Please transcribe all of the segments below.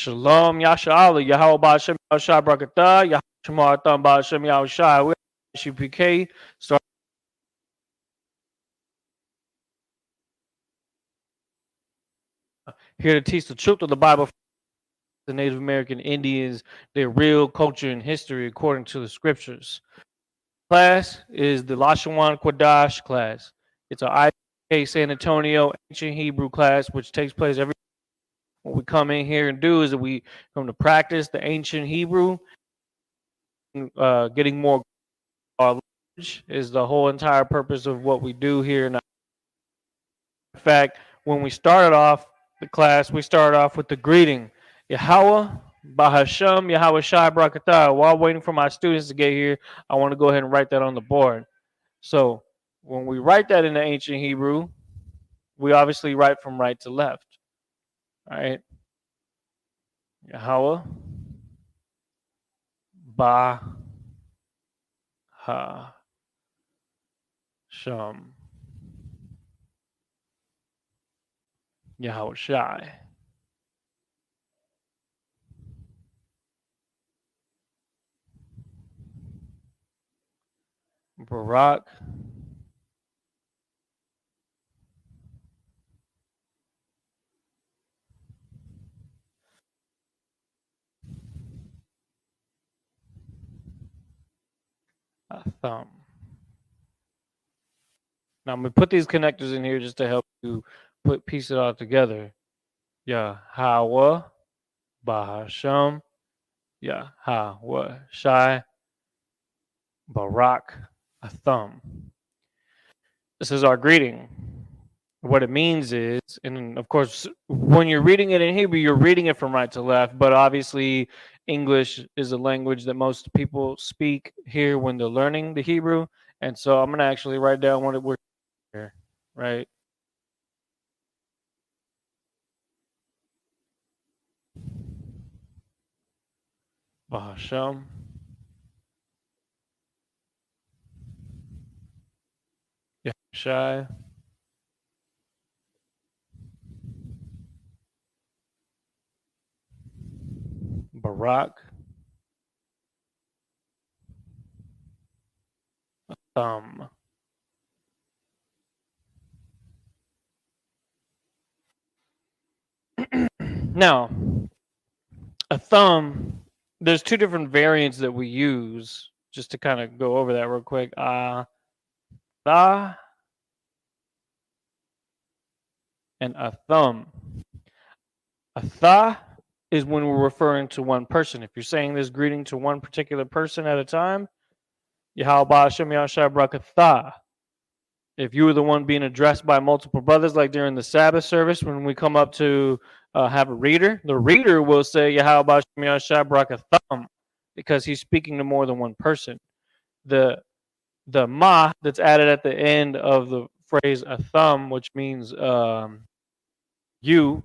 Shalom Yasha'Allah, Yahweh Ba'Shem Yahushai Brakatah, Yahweh Shemar Thumb Ba'Shem Yahushai. We're Isupk. Start here to teach the truth of the Bible for the Native American Indians, their real culture and history according to the scriptures. Class is the LASHAWAN QADASH class. It's an Isupk San Antonio ancient Hebrew class, which takes place every. What we come in here and do is that we come to practice the ancient Hebrew, getting more our language is the whole entire purpose of what we do here. In fact, when we started off the class, we started off with the greeting, Yahweh, Bahasham, Yahweh Shai Brakatah. While waiting for my students to get here, I want to go ahead and write that on the board. So when we write that in the ancient Hebrew, we obviously write from right to left. All right. Yahweh, Ba, Ha, Sham, Yahweh Shai. Barak, Thumb. Now I'm gonna put these connectors in here just to help you piece it all together. Yahweh, Bahasham, Yahweh Shai, Barak, a thumb. This is our greeting. What it means is, and of course, when you're reading it in Hebrew, you're reading it from right to left, but obviously English is a language that most people speak here when they're learning the Hebrew. And so I'm going to actually write down what we're here, right? Bahasham. Shai. Barak. Thumb. Now, a thumb, there's two different variants that we use, just to kind of go over that real quick. Tha and a thumb. A tha is when we're referring to one person. If you're saying this greeting to one particular person at a time, Yahweh Ba'Shem Yahushai Brakatah. If you were the one being addressed by multiple brothers, like during the Sabbath service, when we come up to have a reader, the reader will say Yahweh Ba'Shem Yahushai Brakatah because he's speaking to more than one person. The ma that's added at the end of the phrase a thumb, which means you,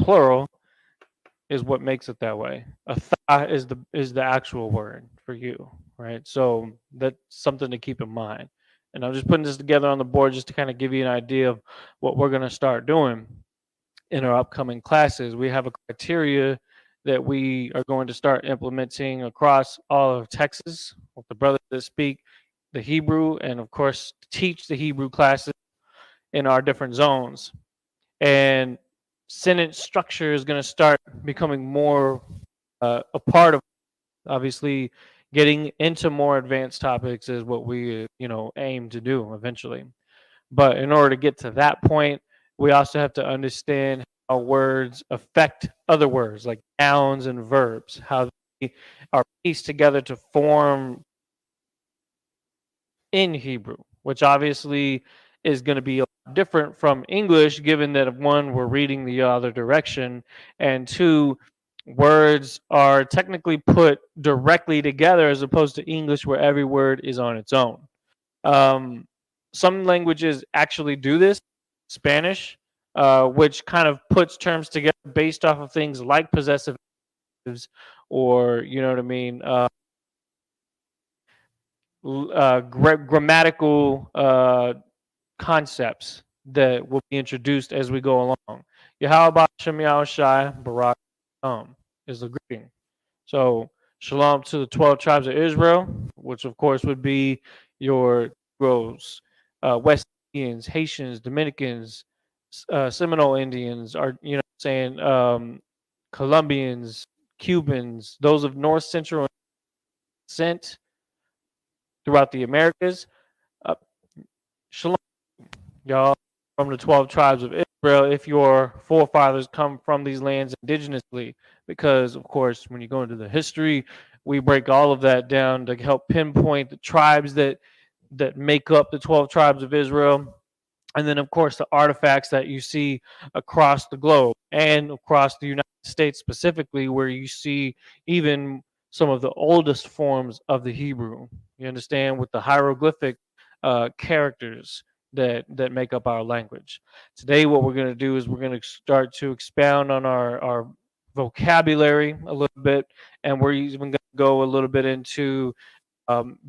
plural, is what makes it that way. A tha is the actual word for you, right? So that's something to keep in mind. And I'm just putting this together on the board just to kind of give you an idea of what we're going to start doing in our upcoming classes. We have a criteria that we are going to start implementing across all of Texas with the brothers that speak the Hebrew and, of course, teach the Hebrew classes in our different zones. And sentence structure is going to start becoming more a part of, obviously, getting into more advanced topics is what we aim to do eventually. But in order to get to that point, we also have to understand how words affect other words, like nouns and verbs, how they are pieced together to form in Hebrew, which obviously is going to be a lot different from English, given that one, we're reading the other direction, and two, words are technically put directly together as opposed to English where every word is on its own. Some languages actually do this, Spanish, which kind of puts terms together based off of things like possessive adjectives or, you know what I mean, grammatical concepts that will be introduced as we go along. Yahweh Ba'Shem Yahushai Barak is the greeting. So shalom to the 12 tribes of Israel, which of course would be your Negroes, West Indians, Haitians, Dominicans, Seminole Indians, are saying Colombians, Cubans, those of North Central descent throughout the Americas. Uh, shalom, y'all, from the 12 tribes of Israel, if your forefathers come from these lands indigenously, because, of course, when you go into the history, we break all of that down to help pinpoint the tribes that make up the 12 tribes of Israel. And then, of course, the artifacts that you see across the globe and across the United States specifically, where you see even some of the oldest forms of the Hebrew. You understand, with the hieroglyphic characters that make up our language. Today, what we're going to do is we're going to start to expound on our vocabulary a little bit, and we're even going to go a little bit into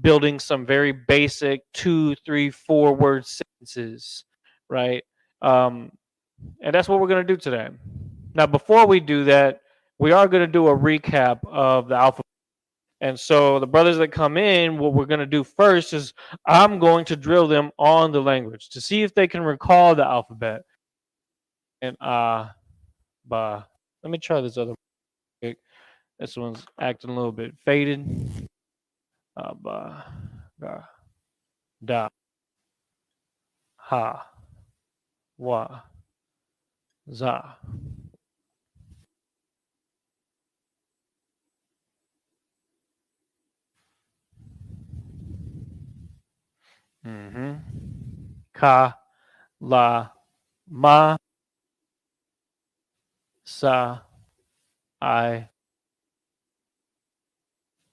building some very basic 2, 3, 4 word sentences, right? Um, and that's what we're going to do today. Now, before we do that, we are going to do a recap of the alphabet. And so, the brothers that come in, what we're going to do first is I'm going to drill them on the language to see if they can recall the alphabet. And ba. Let me try this other one. This one's acting a little bit faded. Ba, ga, da, ha, wa, za. Mm-hmm. Ka, la, ma, sa, I,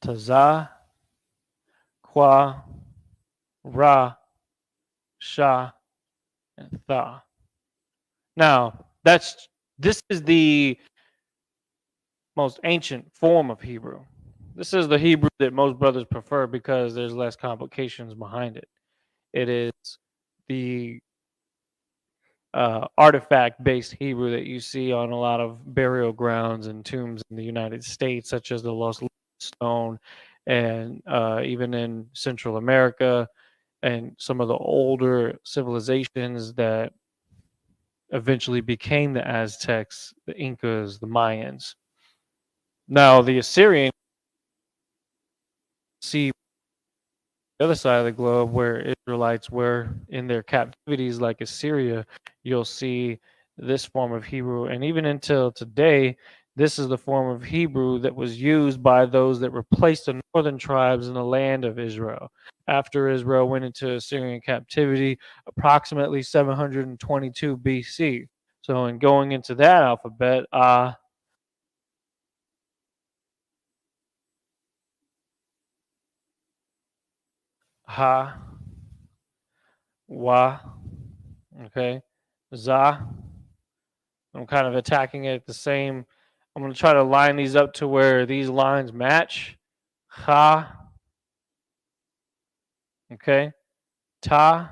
taza, kwa, ra, sha, and tha. Now, this is the most ancient form of Hebrew. This is the Hebrew that most brothers prefer because there's less complications behind it. It is the artifact based Hebrew that you see on a lot of burial grounds and tombs in the United States, such as the Lost Stone, and even in Central America, and some of the older civilizations that eventually became the Aztecs, the Incas, the Mayans. Now, the Assyrian, see the other side of the globe where Israelites were in their captivities, like Assyria, you'll see this form of Hebrew. And even until today, this is the form of Hebrew that was used by those that replaced the northern tribes in the land of Israel. After Israel went into Assyrian captivity, approximately 722 BC. So, in going into that alphabet, ha, wa, okay, za. I'm kind of attacking it the same. I'm going to try to line these up to where these lines match. Ha, okay. Ta,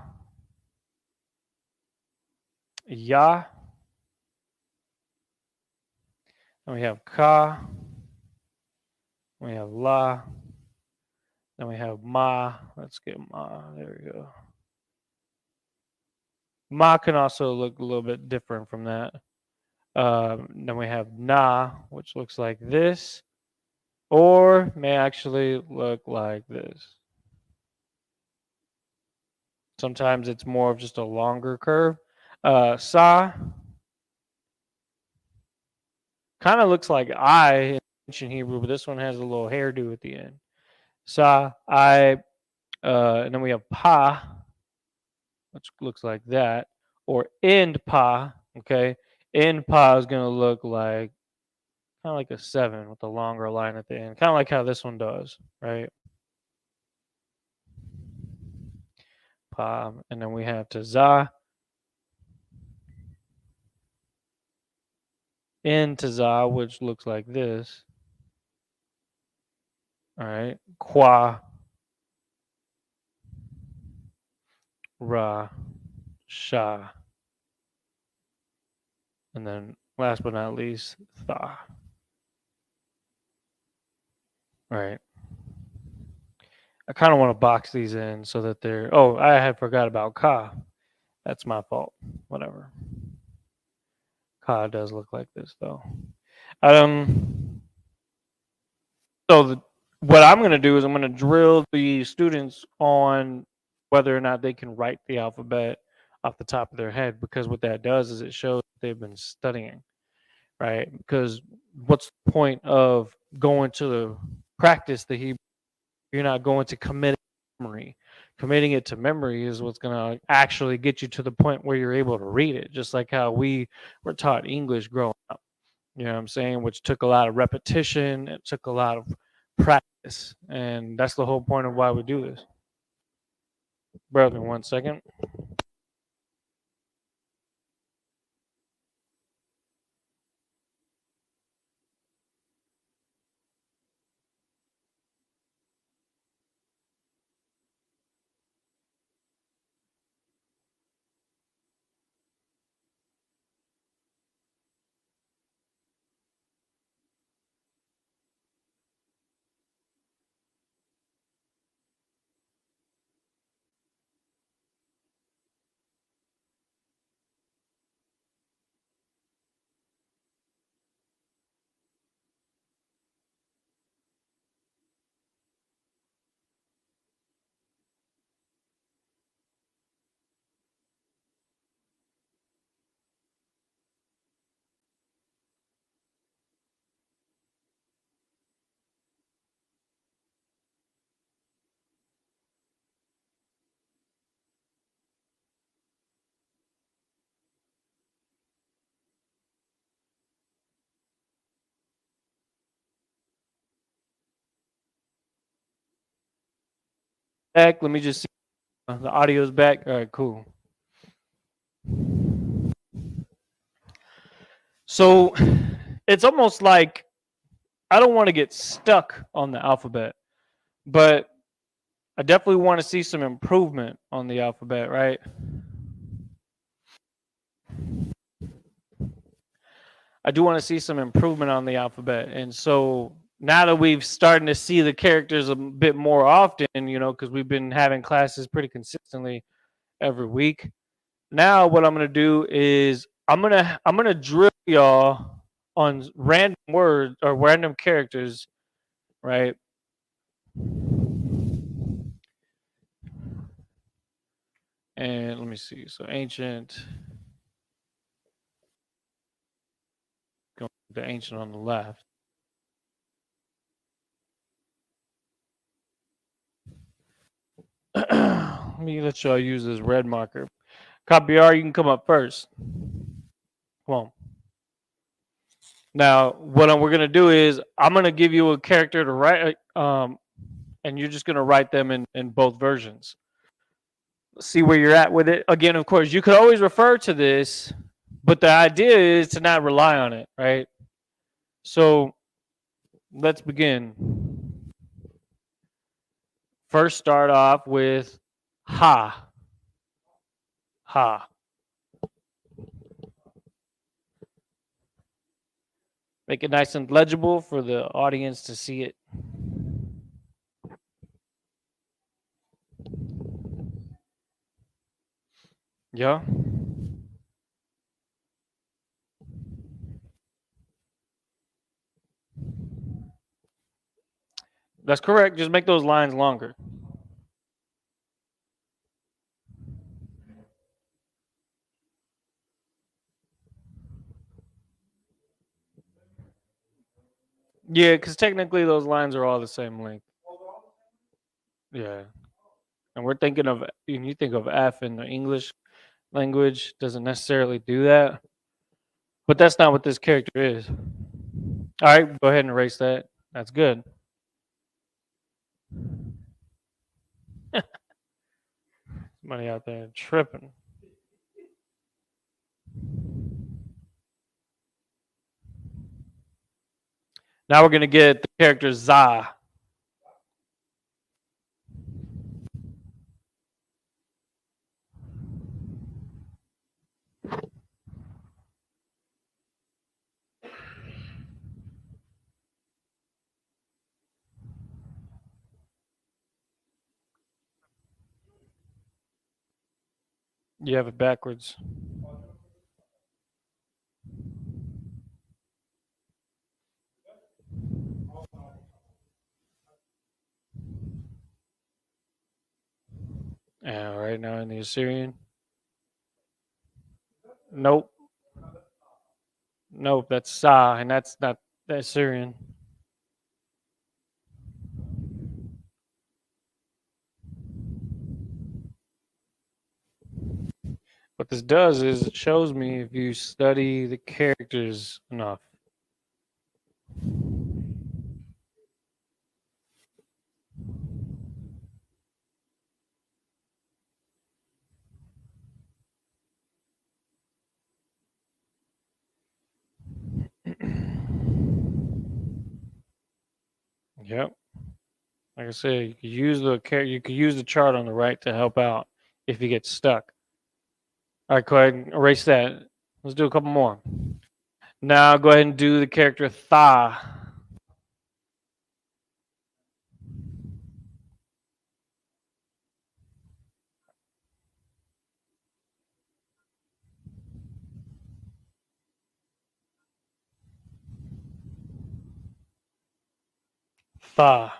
ya. Then we have ka. We have la. Then we have ma. Let's get ma. There we go. Ma can also look a little bit different from that. Then we have na, which looks like this, or may actually look like this. Sometimes it's more of just a longer curve. Sa kind of looks like I in ancient Hebrew, but this one has a little hairdo at the end. Sa, I, and then we have pa, which looks like that, or end pa. Okay, end pa is gonna look like kind of like a 7 with a longer line at the end, kind of like how this one does, right? Pa, and then we have to za, end to za, which looks like this. All right, qua, ra, sha, and then last but not least, tha. Right. I kind of want to box these in so that they're. Oh, I had forgot about Ka. That's my fault. Whatever. Ka does look like this though. Um. So what I'm going to do is I'm going to drill the students on whether or not they can write the alphabet off the top of their head, because what that does is it shows they've been studying, right? Because what's the point of going to the practice the Hebrew? You're not going to commit it to memory. Committing it to memory is what's going to actually get you to the point where you're able to read it, just like how we were taught English growing up. You know what I'm saying? Which took a lot of repetition, it took a lot of practice. And that's the whole point of why we do this. Bear with me 1 second. Back. Let me just see. The audio's back. All right, cool. So it's almost like I don't want to get stuck on the alphabet, but I definitely want to see some improvement on the alphabet, right? I do want to see some improvement on the alphabet. And so now that we've starting to see the characters a bit more often, because we've been having classes pretty consistently every week. Now what I'm gonna do is I'm gonna drill y'all on random words or random characters, right? And let me see. So ancient, go the ancient on the left. Let me let y'all use this red marker. Copy you can come up first. Come on. Now, we're gonna do is I'm gonna give you a character to write, and you're just gonna write them in both versions. See where you're at with it. Again, of course, you could always refer to this, but the idea is to not rely on it, right? So let's begin. First, start off with ha, ha. Make it nice and legible for the audience to see it. Yeah, that's correct. Just make those lines longer. Yeah, because technically those lines are all the same length. Yeah. And we're thinking of, when you think of F in the English language, doesn't necessarily do that. But that's not what this character is. All right, go ahead and erase that. That's good. Somebody out there tripping. Now we're going to get the character Za. You have it backwards. Yeah, right now in the Assyrian. Nope. Nope, that's Sa, and that's not the Assyrian. What this does is it shows me if you study the characters enough. Yep. Like I said, you could use the chart on the right to help out if you get stuck. All right, go ahead and erase that. Let's do a couple more. Now go ahead and do the character Tha. Tha.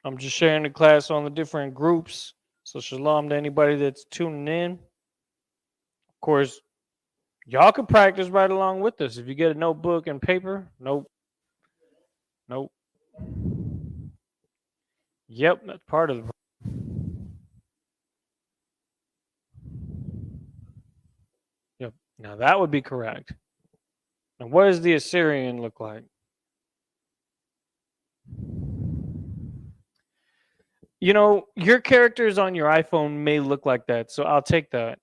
I'm just sharing the class on the different groups. So shalom to anybody that's tuning in. Of course, y'all can practice right along with us. If you get a notebook and paper, nope. Nope. Yep, that's part of the. Yep. Now that would be correct. Now, what does the Assyrian look like? You know, your characters on your iPhone may look like that, so I'll take that.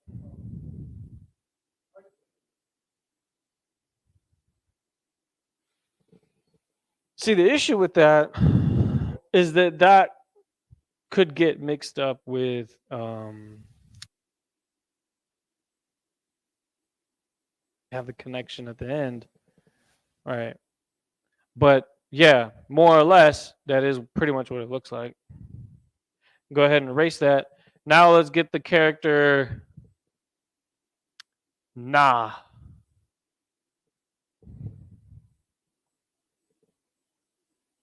See, the issue with that is that could get mixed up with have the connection at the end, right? But yeah, more or less, that is pretty much what it looks like. Go ahead and erase that. Now let's get the character Nah.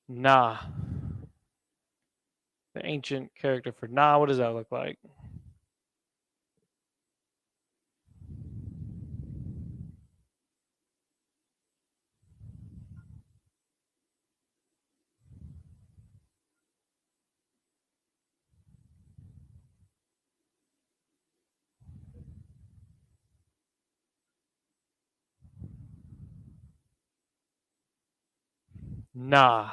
Nah. The ancient character for Nah. What does that look like? Nah.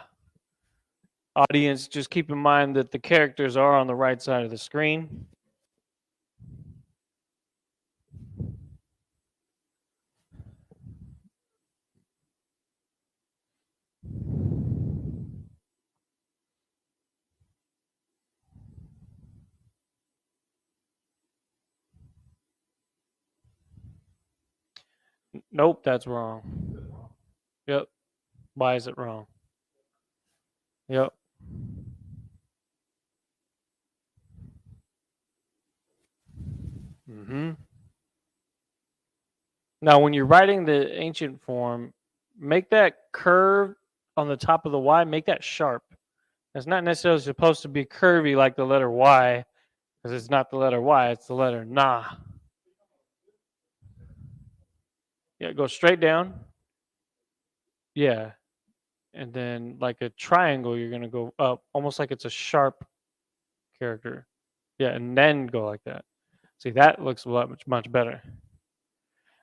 Audience, just keep in mind that the characters are on the right side of the screen. Nope, that's wrong. Yep. Why is it wrong? Yep. hmm Now, when you're writing the ancient form, make that curve on the top of the Y, make that sharp. It's not necessarily supposed to be curvy like the letter Y, because it's not the letter Y, it's the letter Nah. Yeah, go straight down. Yeah. And then, like a triangle, you're going to go up, almost like it's a sharp character. Yeah, and then go like that. See, that looks a lot much better.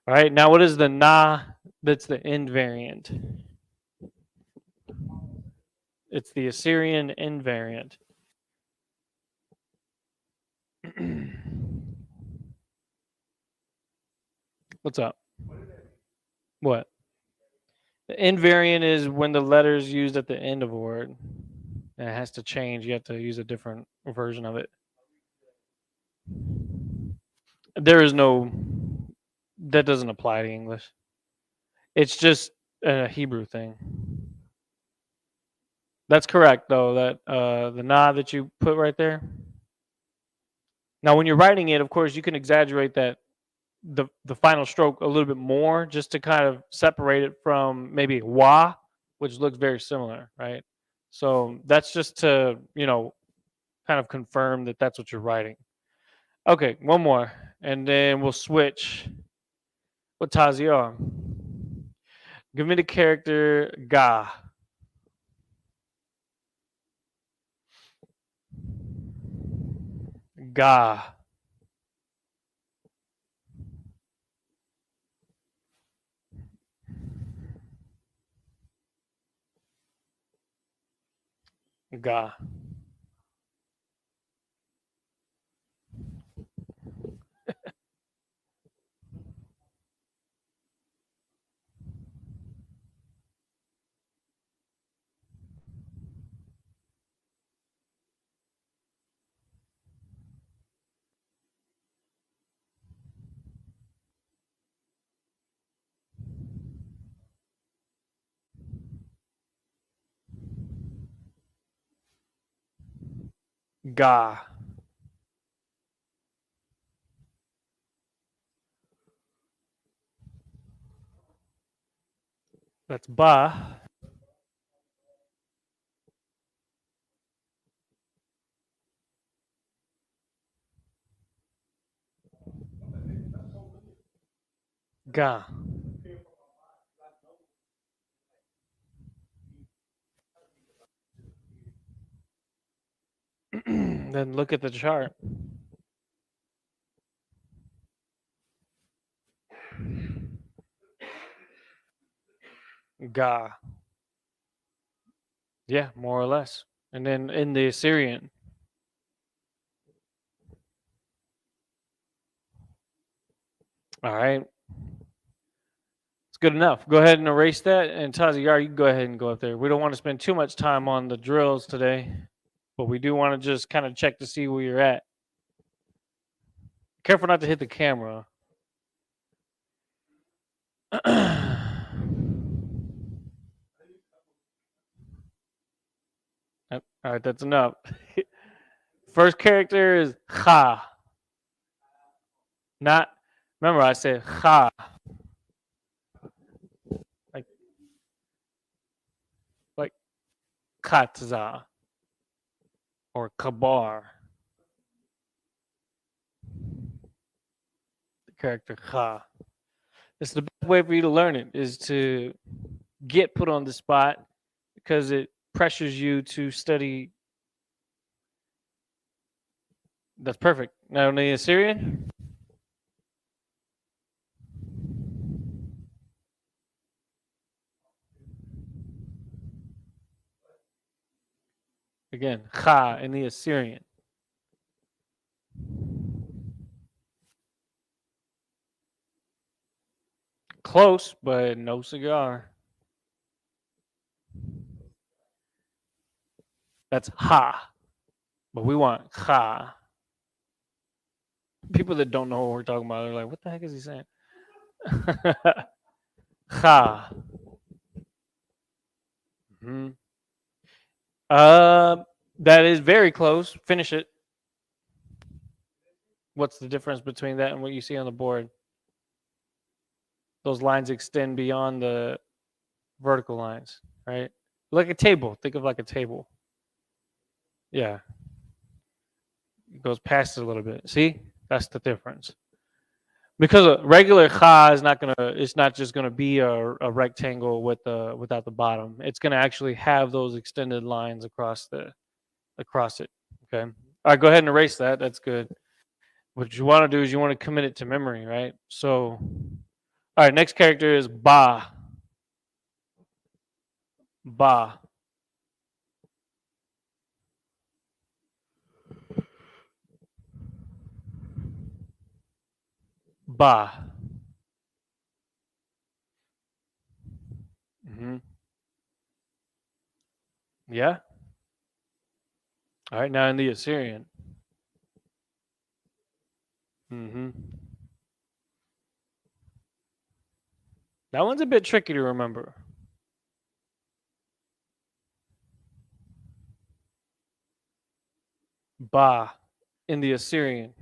All right, now what is the Na that's the invariant? It's the Assyrian invariant. What's up? What? The invariant is when the letter is used at the end of a word. And it has to change. You have to use a different version of it. There is no that doesn't apply to English. It's just a Hebrew thing. That's correct though. That the na that you put right there. Now, when you're writing it, of course, you can exaggerate that the final stroke a little bit more just to kind of separate it from maybe wa, which looks very similar, right? So that's just to kind of confirm that that's what you're writing. Okay, one more, and then we'll switch with Taziar. Give me the character Ga. Ga. Ga. Ga. That's ba. Ga. Then look at the chart. Ga. Yeah, more or less. And then in the Assyrian. All right. It's good enough. Go ahead and erase that. And Taziyar, you can go ahead and go up there. We don't want to spend too much time on the drills today, but we do want to just kind of check to see where you're at. Careful not to hit the camera. All right, that's enough. First character is Kha. Not, remember I said Kha. Like, like Katza or Kabar. The character Kha. It's the best way for you to learn it is to get put on the spot because it pressures you to study. That's perfect. Now in the Assyrian, again, Kha in the Assyrian. Close, but no cigar. That's Ha, but we want Kha. People that don't know what we're talking about, they're like, what the heck is he saying? Ha. Mhm. That is very close. Finish it. What's the difference between that and what you see on the board? Those lines extend beyond the vertical lines, right? Like a table. Think of like a table. Yeah. It goes past it a little bit. See? That's the difference. Because a regular kha is not gonna it's not just gonna be a rectangle with the without the bottom. It's gonna actually have those extended lines across it. Okay. All right, go ahead and erase that. That's good. What you want to do is you want to commit it to memory, right? So all right, next character is Ba. Ba. Ba. Hmm. Yeah. All right, now in the Assyrian. Hmm. That one's a bit tricky to remember. Ba in the Assyrian.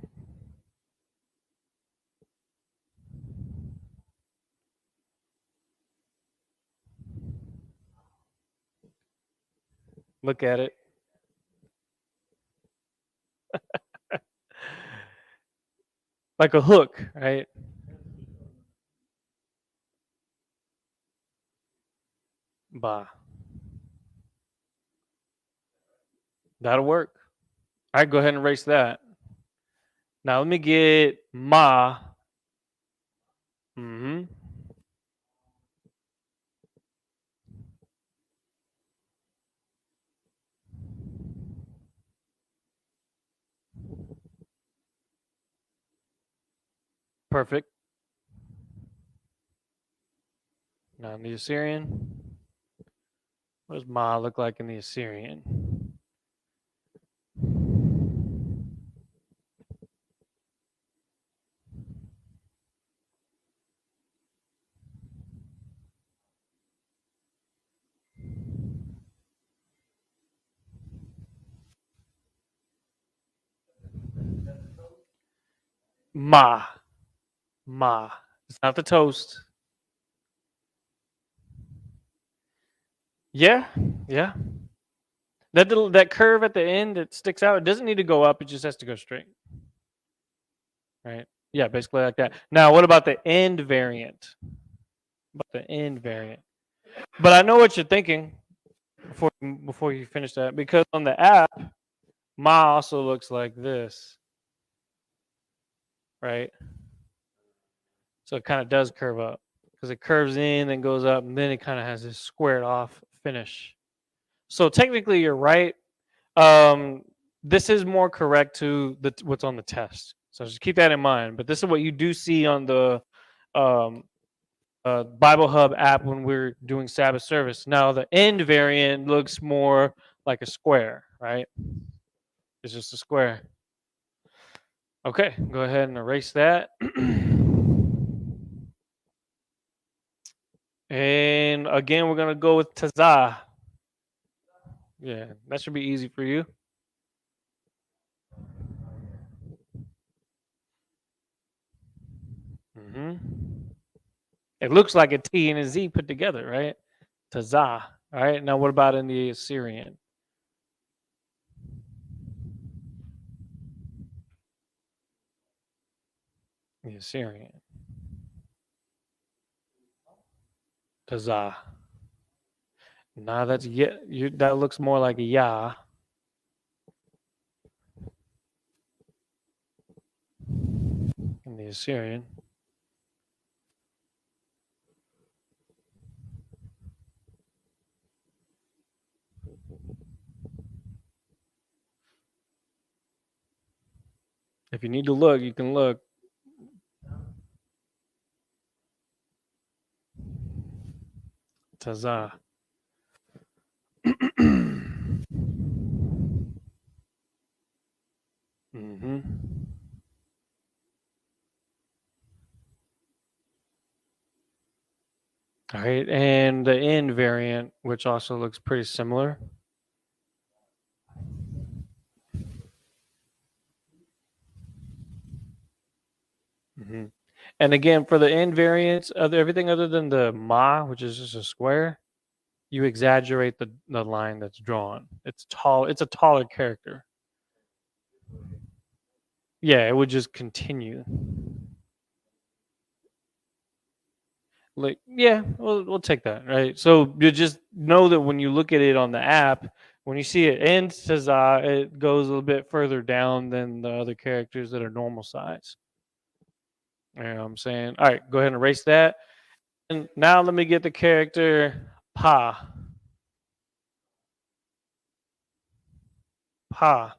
Look at it. Like a hook, right? Ba. That'll work. All right, go ahead and erase that. Now let me get ma. Mm-hmm. Perfect. Now in the Assyrian. What does ma look like in the Assyrian? Ma. Ma. It's not the toast. Yeah. Yeah. That curve at the end that sticks out, it doesn't need to go up, it just has to go straight. Right? Yeah, basically like that. Now, what about the end variant? About the end variant. But I know what you're thinking before you finish that, because on the app, Ma also looks like this, right? So it kind of does curve up because it curves in, then goes up, and then it kind of has this squared off finish. So technically, you're right. Um, this is more correct to what's on the test. So just keep that in mind. But this is what you do see on the um, Bible Hub app when we're doing Sabbath service. Now the end variant looks more like a square, right? It's just a square. Okay, go ahead and erase that. And again, we're gonna go with Tazah. Yeah, that should be easy for you. hmm It looks like a T and a Z put together, right? Tazah. All right. Now, what about in the Assyrian? The Assyrian. Tazah. Now that's yeah. That looks more like a Yah in the Assyrian. If you need to look, you can look. Tazah. hmm All right, and the end variant, which also looks pretty similar. hmm And again, for the end variants, everything other than the ma, which is just a square, you exaggerate the line that's drawn. It's tall. It's a taller character. Yeah, it would just continue. Like, yeah, we'll take that, right? So you just know that when you look at it on the app, when you see it end says it goes a little bit further down than the other characters that are normal size. You know what I'm saying? All right, go ahead and erase that. And now let me get the character Pa. Pa.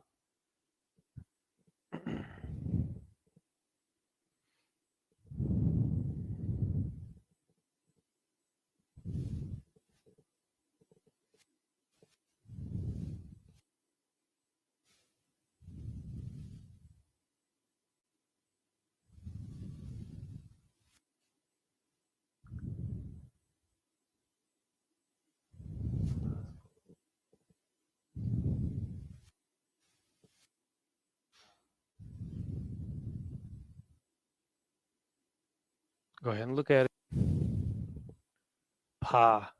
Go ahead and look at it. Pa.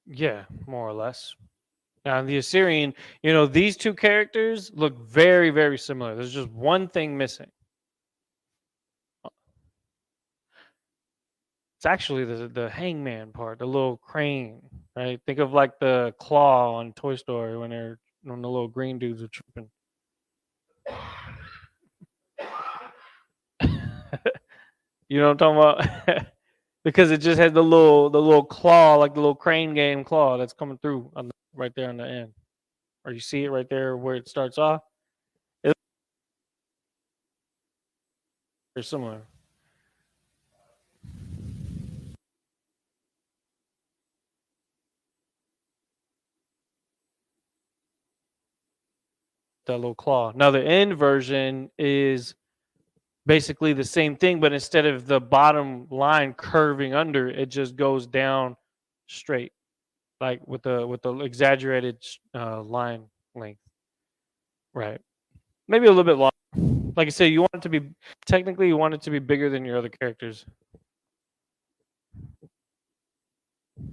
Yeah, more or less. Now, in the Assyrian, these two characters look very, very similar. There's just one thing missing. It's actually the hangman part, the little crane, right? Think of like the claw on Toy Story when the little green dudes are tripping. You know what I'm talking about? Because it just has the little claw, like the little crane game claw that's coming through right there on the end. Or you see it right there where it starts off. It's very similar. That little claw. Now the end version is basically the same thing, but instead of the bottom line curving under, it just goes down straight, like with the exaggerated line length. Right. Maybe a little bit long. Like I said, you want it to be technically you want it to be bigger than your other characters.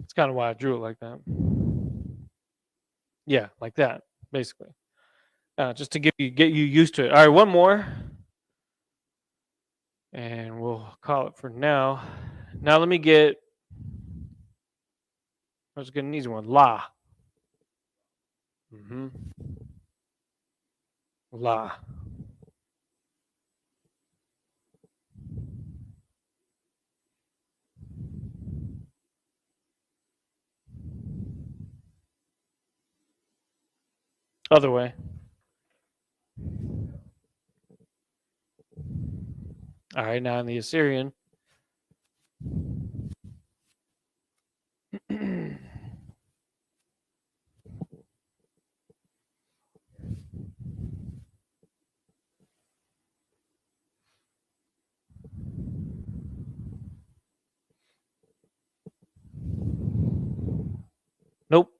That's kind of why I drew it like that. Yeah, like that, basically. Just to get you used to it. All right, one more, and we'll call it for now. Now let me get. Let's get an easy one. La. Mm-hmm. La. Other way. All right, now in the Assyrian. Nope.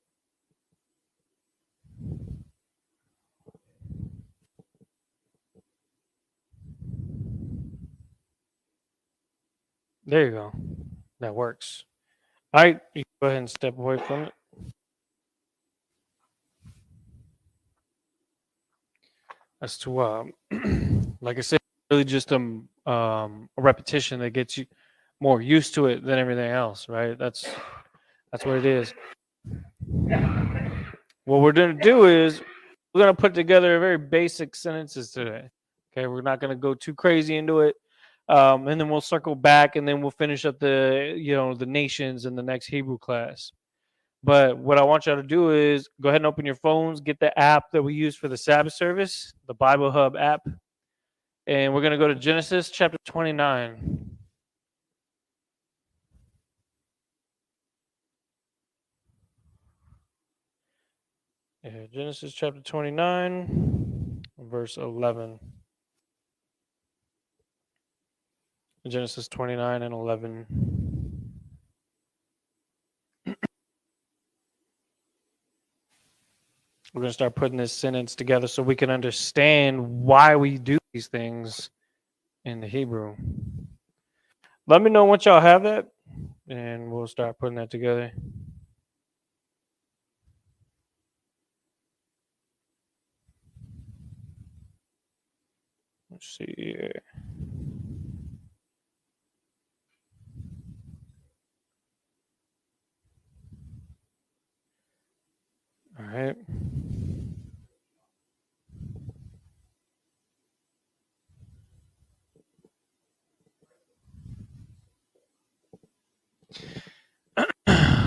There you go. That works. All right, you go ahead and step away from it. As to like I said, really just a repetition that gets you more used to it than everything else, right? That's what it is. What we're gonna do is we're gonna put together very basic sentences today. Okay, we're not gonna go too crazy into it, and then we'll circle back, and then we'll finish up the nations in the next Hebrew class. But what I want y'all to do is go ahead and open your phones, get the app that we use for the Sabbath service, the Bible Hub app, and we're gonna go to Genesis chapter 29. Yeah, Genesis chapter 29, verse 11. Genesis 29 and 11. We're going to start putting this sentence together so we can understand why we do these things in the Hebrew. Let me know once y'all have that, and we'll start putting that together. Let's see here. All right.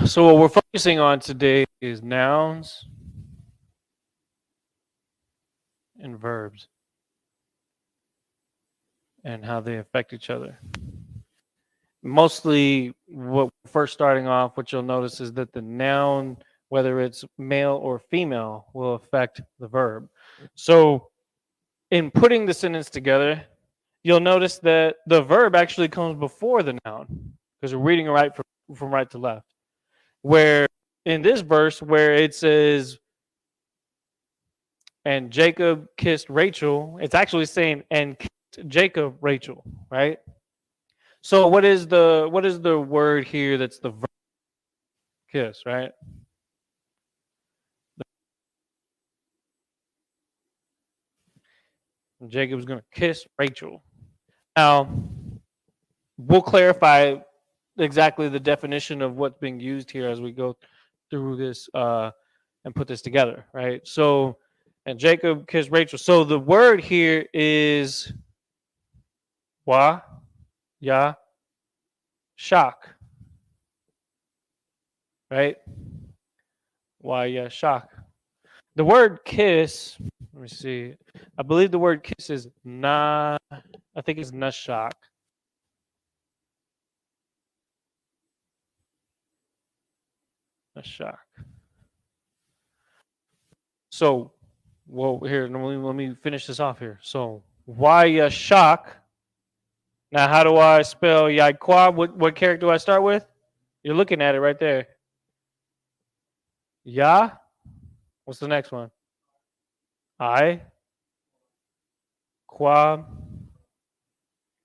So what we're focusing on today is nouns and verbs and how they affect each other. Mostly what we're first starting off, what you'll notice is that the noun, whether it's male or female, will affect the verb. So in putting the sentence together, you'll notice that the verb actually comes before the noun because we're reading right from right to left. Where in this verse, where it says, and Jacob kissed Rachel, it's actually saying, and kissed Jacob Rachel, right? So what is the word here that's the verb kiss, right? Jacob's going to kiss Rachel. Now, we'll clarify exactly the definition of what's being used here as we go through this and put this together, right? So, and Jacob kissed Rachel. So the word here is wa, ya, shak, right? Wa, ya, shak. The word kiss, let me see. I believe the word kiss is na, I think it's nashak. Nashak. So, well, here, let me finish this off here. So, Wayashak. Now, how do I spell Yaquab? What character do I start with? You're looking at it right there. Ya. What's the next one? I. Quab.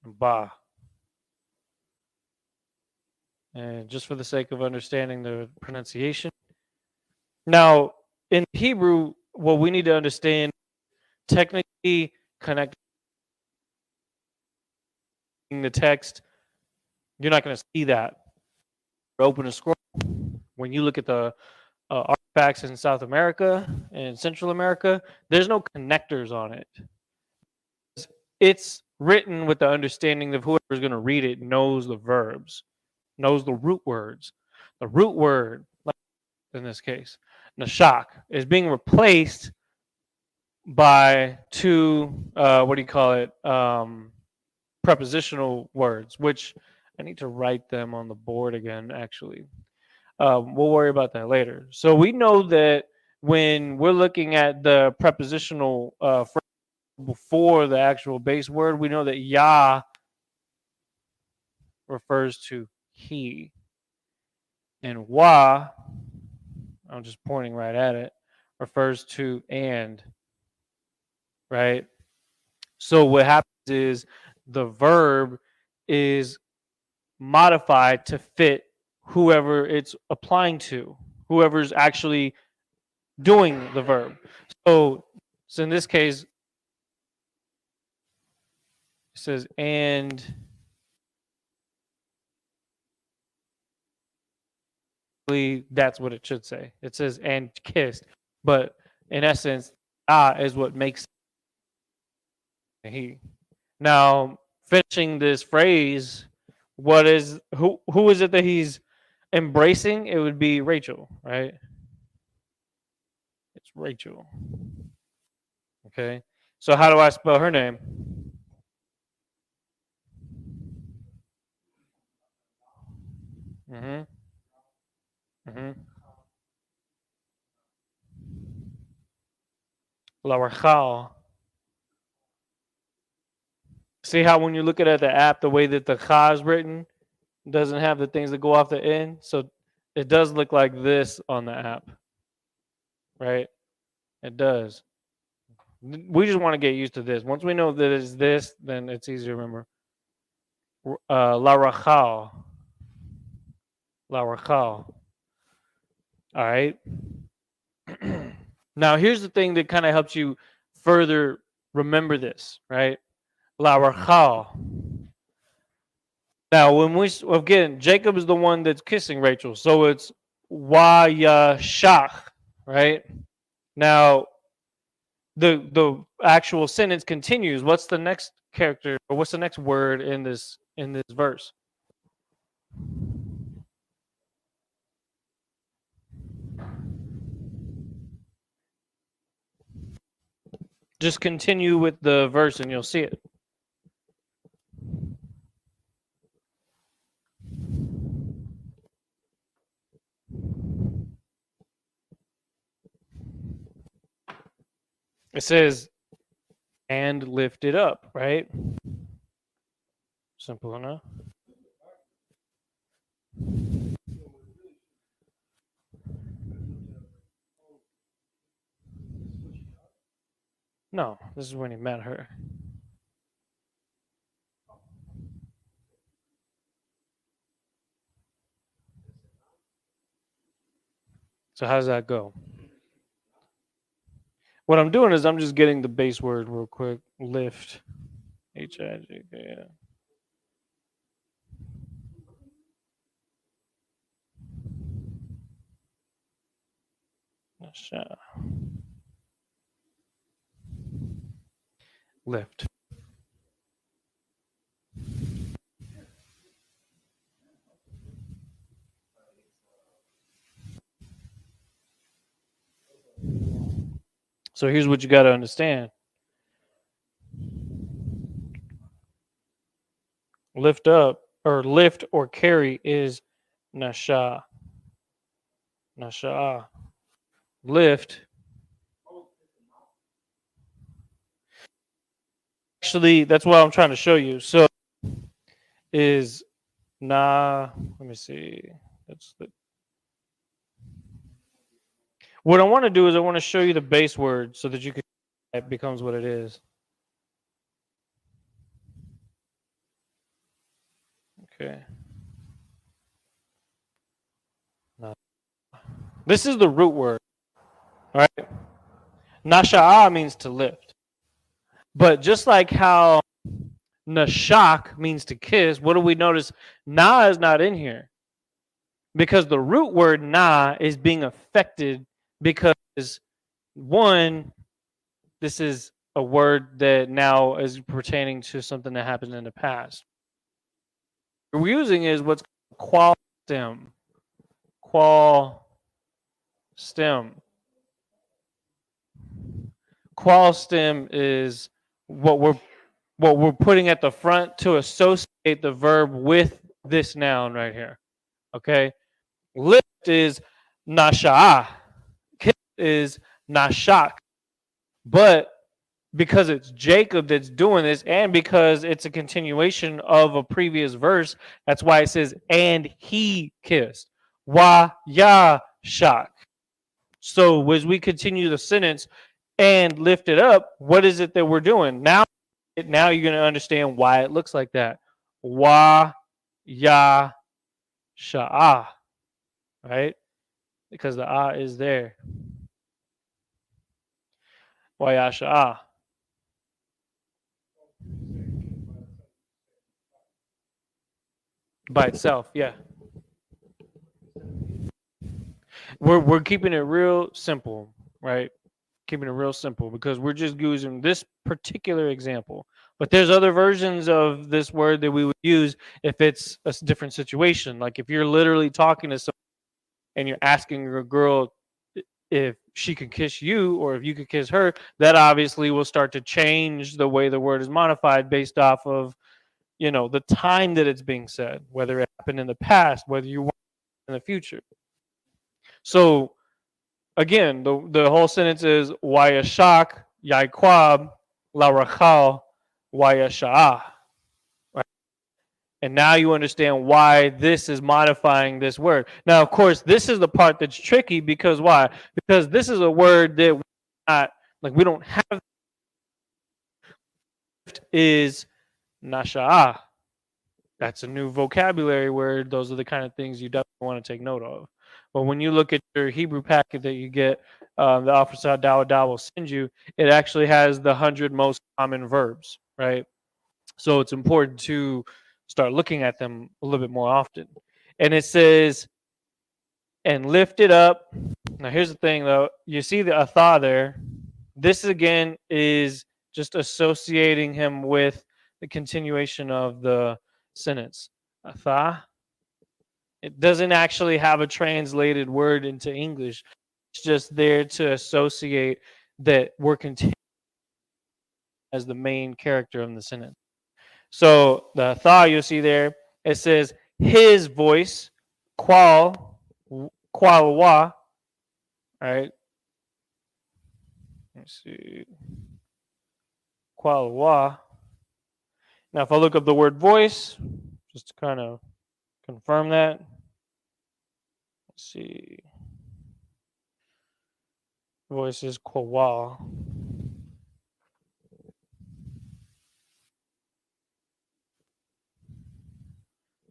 Ba. And just for the sake of understanding the pronunciation. Now, in Hebrew, what we need to understand, technically connecting the text, you're not going to see that. Open a scroll. When you look at the artifacts in South America and Central America, there's no connectors on it. It's written with the understanding of whoever's going to read it knows the verbs, knows the root words. The root word, like in this case, nashak, is being replaced by two, what do you call it, prepositional words, which I need to write them on the board again, actually. We'll worry about that later. So we know that when we're looking at the prepositional phrase before the actual base word, we know that Yah refers to he. And Wa, I'm just pointing right at it, refers to and. Right? So what happens is the verb is modified to fit whoever it's applying to, whoever's actually doing the verb. So in this case, it says and that's what it should say. It says and kissed, but in essence, is what makes he. Now finishing this phrase, what is who is it that he's embracing? It would be Rachel, right? It's Rachel. Okay. So how do I spell her name? Mm-hmm. Mm-hmm. La. See how when you look at the app, the way that the Kha is written doesn't have the things that go off the end. So it does look like this on the app, right? It does. We just want to get used to this. Once we know that it's this, then it's easy to remember. La Rachal. La Rachal. All right. Now, here's the thing that kind of helps you further remember this, right? La Rachal. Now, when we again, Jacob is the one that's kissing Rachel, so it's Wayashach, right? Now, the actual sentence continues. What's the next character, or what's the next word in this verse? Just continue with the verse, and you'll see it. It says, and lift it up, right? Simple enough. No, this is when he met her. So how does that go? What I'm doing is I'm just getting the base word real quick. Lift. H-I-G-K, yeah. Nasha. Lift. So here's what you got to understand. Lift up or lift or carry is nasha. Nasha. Lift. Actually, that's what I'm trying to show you. So is na. Let me see. That's the. What I want to do is I want to show you the base word so that you can. It becomes what it is. Okay. Na. This is the root word. All right. Nasha'a means to lift. But just like how nashak means to kiss, what do we notice? Na is not in here because the root word na is being affected because one, this is a word that now is pertaining to something that happened in the past. What we're using is what's called qual stem. Qual stem. Qual stem is what we're putting at the front to associate the verb with this noun right here. Okay? Lift is nasha'a. Kiss is nashak. But because it's Jacob that's doing this, and because it's a continuation of a previous verse, that's why it says, and he kissed. Wa ya shak. So as we continue the sentence and lift it up, what is it that we're doing? Now you're going to understand why it looks like that. Wa ya sha'ah. Right? Because the ah is there. Wa ya sha'ah. By itself, yeah. We're keeping it real simple, right? Keeping it real simple because we're just using this particular example. But there's other versions of this word that we would use if it's a different situation. Like if you're literally talking to someone and you're asking a girl if she could kiss you or if you could kiss her, that obviously will start to change the way the word is modified based off of, the time that it's being said, whether it happened in the past, whether you want it in the future. So again, the whole sentence is Wayashak Yaikwab La Rachal Wayasha'ah. Right? And now you understand why this is modifying this word. Now, of course, this is the part that's tricky because why? Because this is a word that we don't have is Nasha'ah. That's a new vocabulary word. Those are the kind of things you definitely want to take note of. But when you look at your Hebrew packet that you get, the Officer Dawadah will send you, it actually has the 100 most common verbs, right? So it's important to start looking at them a little bit more often. And it says, and lift it up. Now, here's the thing, though. You see the atha there. This, again, is just associating him with the continuation of the sentence. Atha. It doesn't actually have a translated word into English. It's just there to associate that we're continuing as the main character of the sentence. So the tha you'll see there, it says his voice, qual, qual wa, right? Let's see, qual wa. Now, if I look up the word voice, just to kind of confirm that, let's see, voice is qual.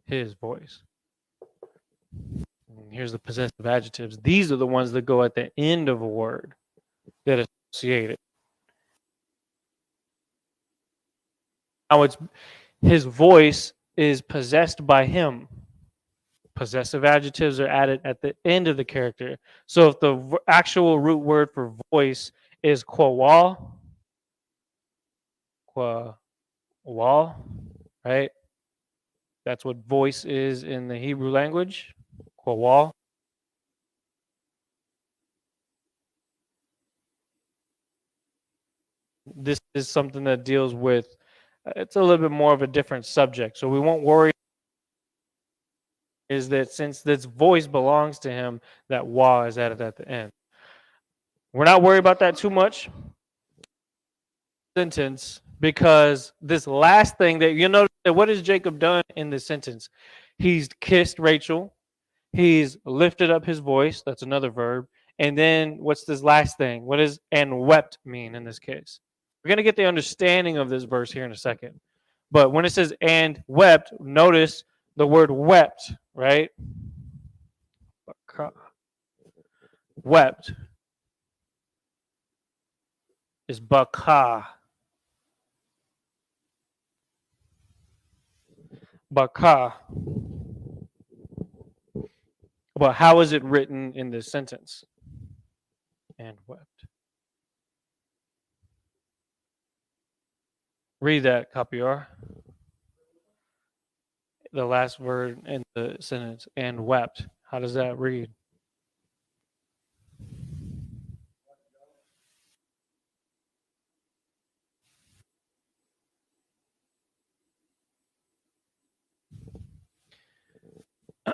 his voice. And here's the possessive adjectives. These are the ones that go at the end of a word that associate it. Now it's his voice is possessed by him. Possessive adjectives are added at the end of the character. So if the actual root word for voice is quawal, right? That's what voice is in the Hebrew language, quawal. This is something that deals with, it's a little bit more of a different subject. So we won't worry, is that since this voice belongs to him, that wa is added at the end. We're not worried about that too much. Sentence, because this last thing that you notice, that what has Jacob done in this sentence? He's kissed Rachel, he's lifted up his voice, that's another verb, and then what's this last thing? What does and wept mean in this case? We're going to get the understanding of this verse here in a second. But when it says and wept, notice the word wept, right? Wept is baka. Baka. But how is it written in this sentence? And wept. Read that, Copier. The last word in the sentence, and wept. How does that read?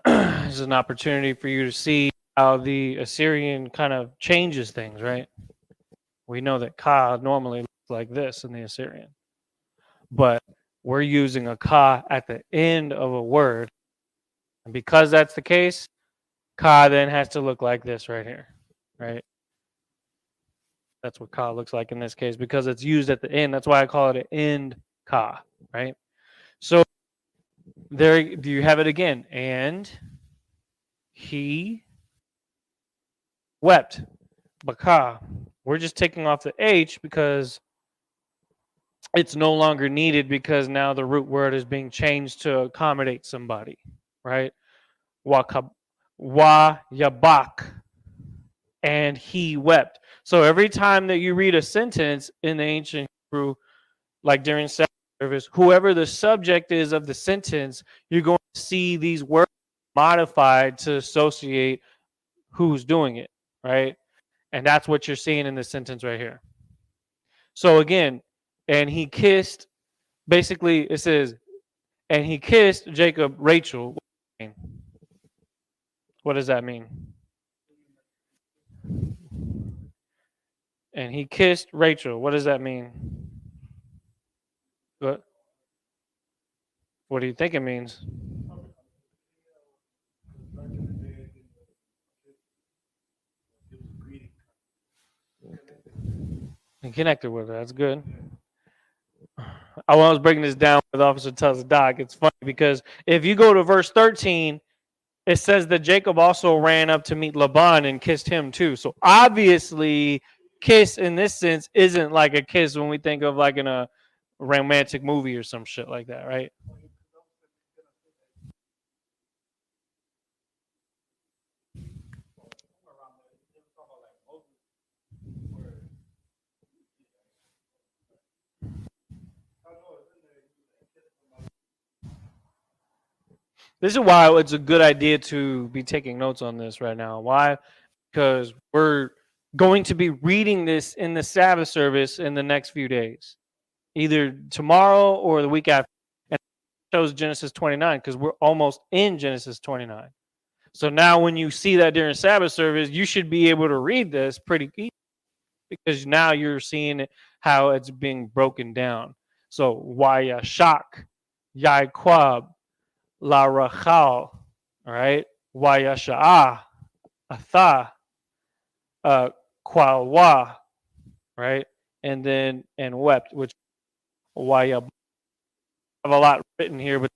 This is an opportunity for you to see how the Assyrian kind of changes things, right? We know that ka normally looks like this in the Assyrian, but we're using a ka at the end of a word. And because that's the case, ka then has to look like this right here, right? That's what ka looks like in this case because it's used at the end. That's why I call it an end ka, right? So there you have it again. And he wept. Baka. We're just taking off the H because it's no longer needed because now the root word is being changed to accommodate somebody, right? Wa yabak. And he wept. So every time that you read a sentence in the ancient Hebrew, like during service, whoever the subject is of the sentence, you're going to see these words modified to associate who's doing it, right? And that's what you're seeing in this sentence right here. So again, and he kissed, basically it says, and he kissed Jacob, Rachel. What does that mean? And he kissed Rachel. What does that mean? What do you think it means? And connected with her. That's good. I was breaking this down with Officer tells Doc. It's funny because if you go to verse 13, it says that Jacob also ran up to meet Laban and kissed him too. So obviously, kiss in this sense isn't like a kiss when we think of like in a romantic movie or some shit like that, right? This is why it's a good idea to be taking notes on this right now. Why? Because we're going to be reading this in the Sabbath service in the next few days, either tomorrow or the week after. And it shows Genesis 29 because we're almost in Genesis 29. So now when you see that during Sabbath service, you should be able to read this pretty easy because now you're seeing how it's being broken down. So Wayashak, Yaiquab, La Rachal, all right? Wayasha'ah, Atha, Kwalwa, right? And then and wept, which Wayab. I have a lot written here, but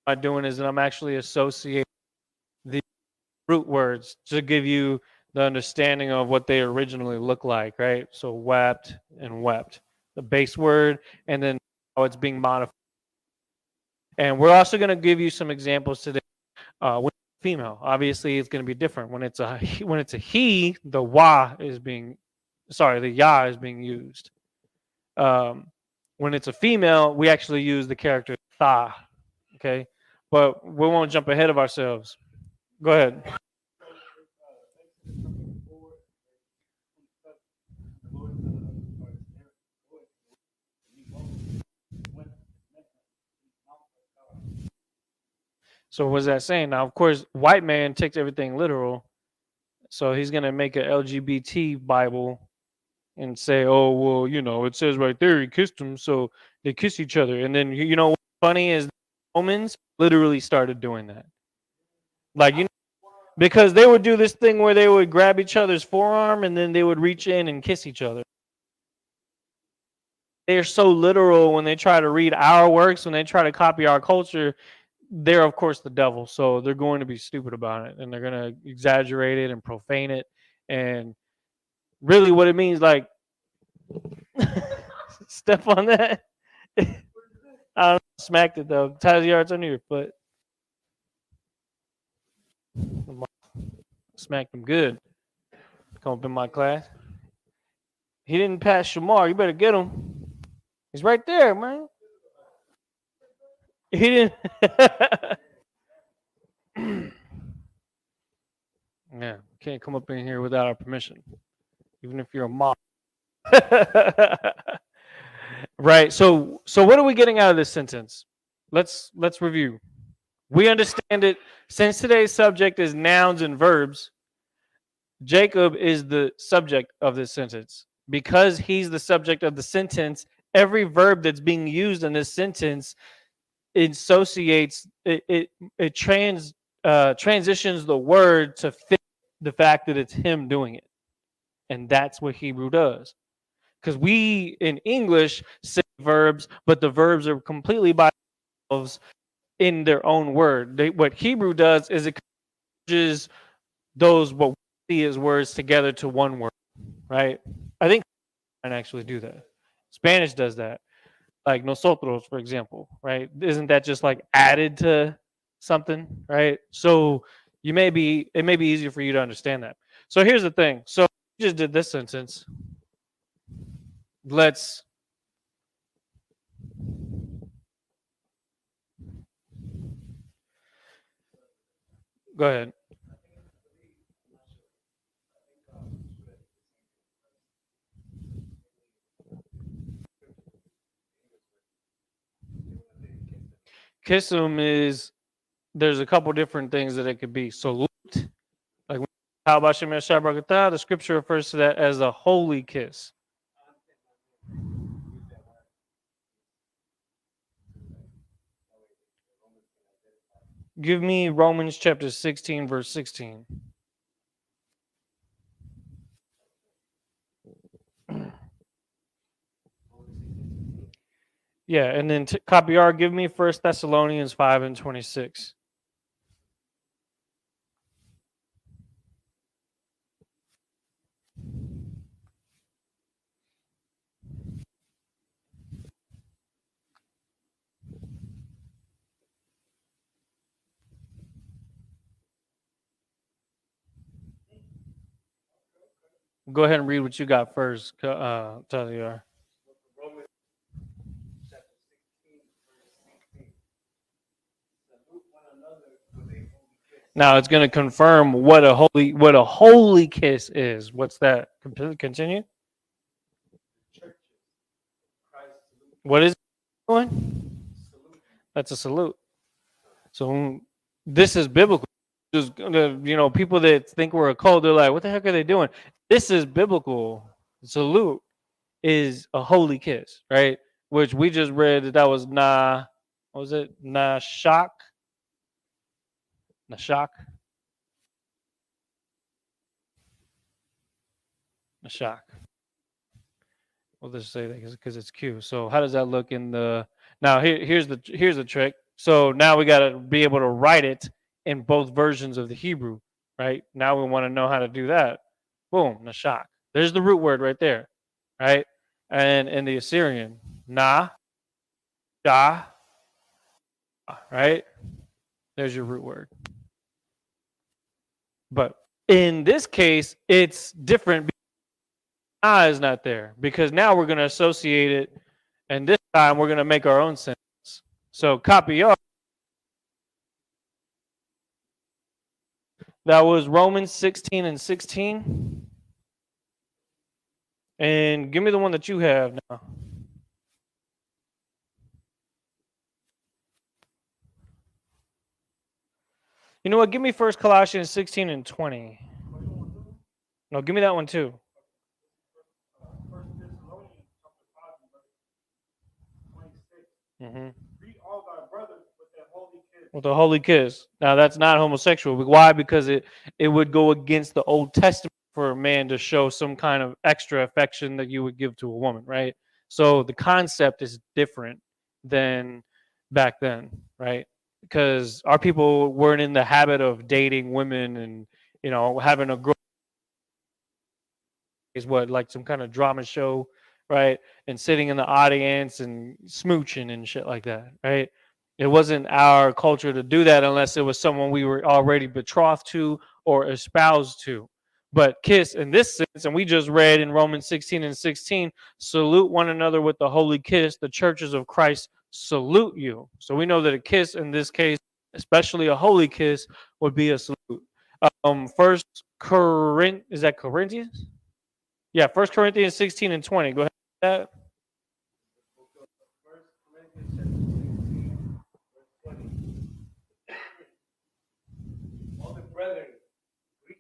I'm doing is that I'm actually associating the root words to give you the understanding of what they originally look like, right? So wept and wept, the base word, and then how it's being modified. And we're also going to give you some examples today. With female, obviously, it's going to be different. When it's a he, the the ya is being used. Um, when it's a female, we actually use the character tha. Okay, but we won't jump ahead of ourselves. Go ahead. So what's that saying? Now, of course, white man takes everything literal. So he's gonna make an LGBT Bible and say, "Oh, well, it says right there he kissed him, so they kiss each other." And then what's funny is the Romans literally started doing that. Like because they would do this thing where they would grab each other's forearm and then they would reach in and kiss each other. They're so literal when they try to read our works, when they try to copy our culture. They're of course the devil, so they're going to be stupid about it and they're going to exaggerate it and profane it. And really what it means, like, step on that. I don't know, smacked it though. Ties the yards under your foot. Smacked him good. Come up in my class. He didn't pass Shamar. You better get him. He's right there, man. He didn't. Yeah, can't come up in here without our permission, even if you're a mom. Right. So what are we getting out of this sentence? Let's review. We understand it. Since today's subject is nouns and verbs, Jacob is the subject of this sentence. Because he's the subject of the sentence, every verb that's being used in this sentence associates transitions the word to fit the fact that it's him doing it. And that's what Hebrew does. Because we in English say verbs, but the verbs are completely by themselves in their own word. What Hebrew does is it converges those what we see as words together to one word, right? I think I can actually do that. Spanish does that. Like nosotros, for example, right? Isn't that just like added to something, right? So it may be easier for you to understand that. So here's the thing. So we just did this sentence. Let's go ahead. Kiss him is there's a couple different things that it could be. Salute, like how about Shemer Shabrakata? The scripture refers to that as a holy kiss. Give me Romans chapter 16, verse 16. Yeah, and then copy R, give me First Thessalonians 5 and 26. Go ahead and read what you got first, Talia. Now it's going to confirm what a holy kiss is. What's that? Continue. What is it going? That's a salute. So this is biblical. Just people that think we're a cult, they're like, "What the heck are they doing?" This is biblical. Salute is a holy kiss, right? Which we just read that was what was it? Nashak, Nashak, Nashak. We'll just say that because it's Q. So how does that look in the? Now here's the trick. So now we got to be able to write it in both versions of the Hebrew, right? Now we want to know how to do that. Boom, nashak. There's the root word right there, right? And in the Assyrian, na, da, right? There's your root word. But in this case, it's different. Na is not there because now we're going to associate it, and this time we're going to make our own sentence. So kapiyar, that was Romans 16 and 16. And give me the one that you have now. You know what? Give me First Colossians 16 and 20. No, give me that one too. Mm-hmm. With a holy kiss. Now that's not homosexual. Why? Because it would go against the Old Testament for a man to show some kind of extra affection that you would give to a woman, right? So the concept is different than back then, right? Because our people weren't in the habit of dating women and having a girl is what, like some kind of drama show, right? And sitting in the audience and smooching and shit like that, right? It wasn't our culture to do that unless it was someone we were already betrothed to or espoused to. But kiss in this sense, and we just read in Romans 16 and 16, salute one another with the holy kiss. The churches of Christ salute you. So we know that a kiss in this case, especially a holy kiss, would be a salute. First Corinth, is that Corinthians? Yeah, 1 Corinthians 16 and 20. Go ahead with that. All the brethren, greet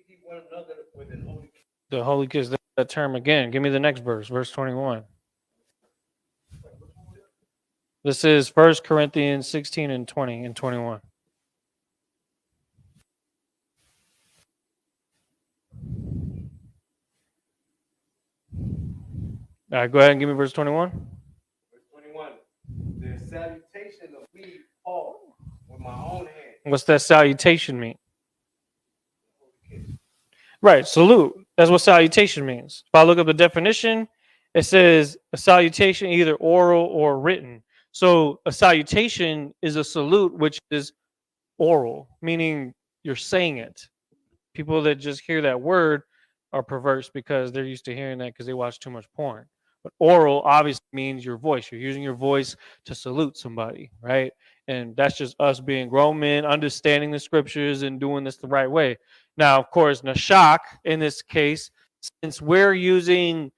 ye one another with an holy kiss. The holy kiss, that term again. Give me the next verse, verse 21. This is 1 Corinthians 16 and 20 and 21. All right, go ahead and give me verse 21. Verse 21. The salutation of me, Paul, with my own hand. What's that salutation mean? Holy kiss. Right, salute. That's what salutation means. If I look up the definition, it says a salutation either oral or written. So a salutation is a salute, which is oral, meaning you're saying it. People that just hear that word are perverse because they're used to hearing that because they watch too much porn. But oral obviously means your voice. You're using your voice to salute somebody, right? And that's just us being grown men, understanding the scriptures and doing this the right way. Now, of course, nashak in this case, since we're using,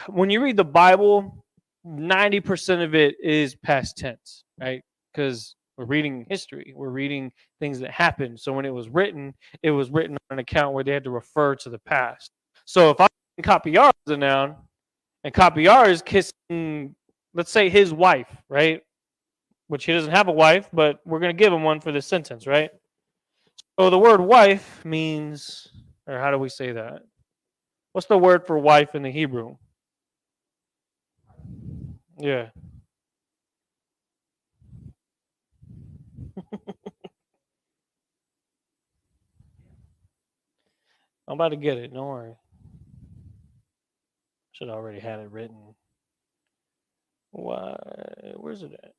when you read the Bible, 90% of it is past tense, right? Because we're reading history, we're reading things that happened. So when it was written on an account where they had to refer to the past. So if I copy R as a noun, and copy R is kissing, let's say his wife, right? Which he doesn't have a wife, but we're going to give him one for this sentence, right? So the word wife means, or how do we say that? What's the word for wife in the Hebrew? Yeah. I'm about to get it. Don't worry. Should have already had it written. Why? Where's it at?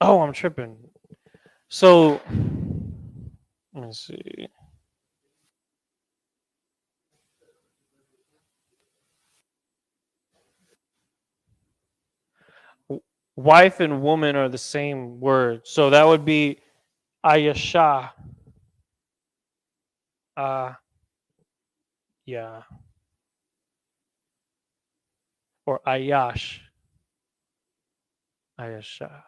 Oh, I'm tripping. So, let me see. Wife and woman are the same word. So that would be Ayasha. Yeah. Or Ayash. Ayasha.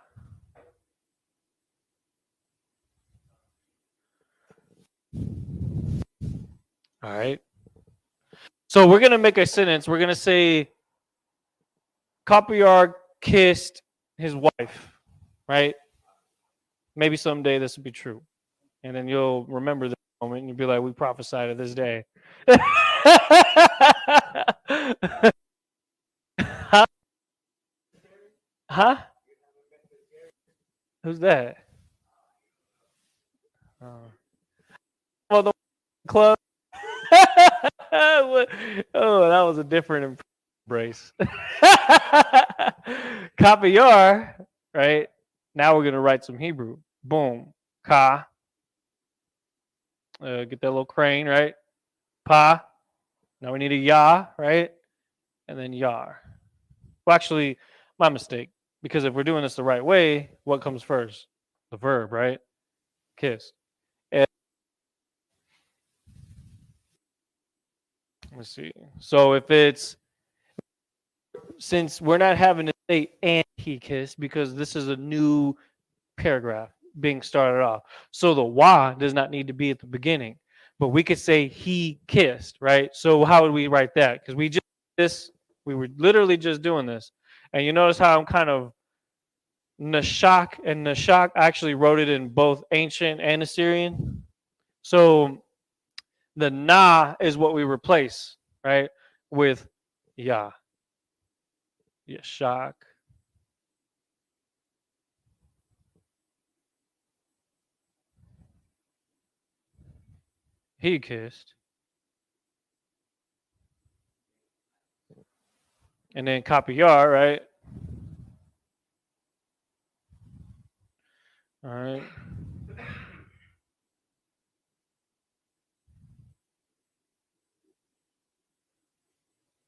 All right. So we're going to make a sentence. We're going to say Copyard kissed his wife, right? Maybe someday this will be true. And then you'll remember this moment, and you'd be like, "We prophesied of this day." Huh? Huh? Who's that? Oh, well, the club. Oh, that was a different embrace. Kapiyar, right? Now we're gonna write some Hebrew. Boom. Ka. Get that little crane, right? Pa. Now we need a ya, right? And then yar. Well, actually, my mistake. Because if we're doing this the right way, what comes first? The verb, right? Kiss. And, let's see. So if it's since we're not having to say and he kissed because this is a new paragraph being started off. So the wa does not need to be at the beginning, but we could say he kissed, right? So how would we write that? Because we were literally just doing this, and you notice how I'm kind of nashak and nashak. I actually wrote it in both ancient and Assyrian. So the na is what we replace, right, with ya, yashak. He kissed. And then copy yar, right? All right.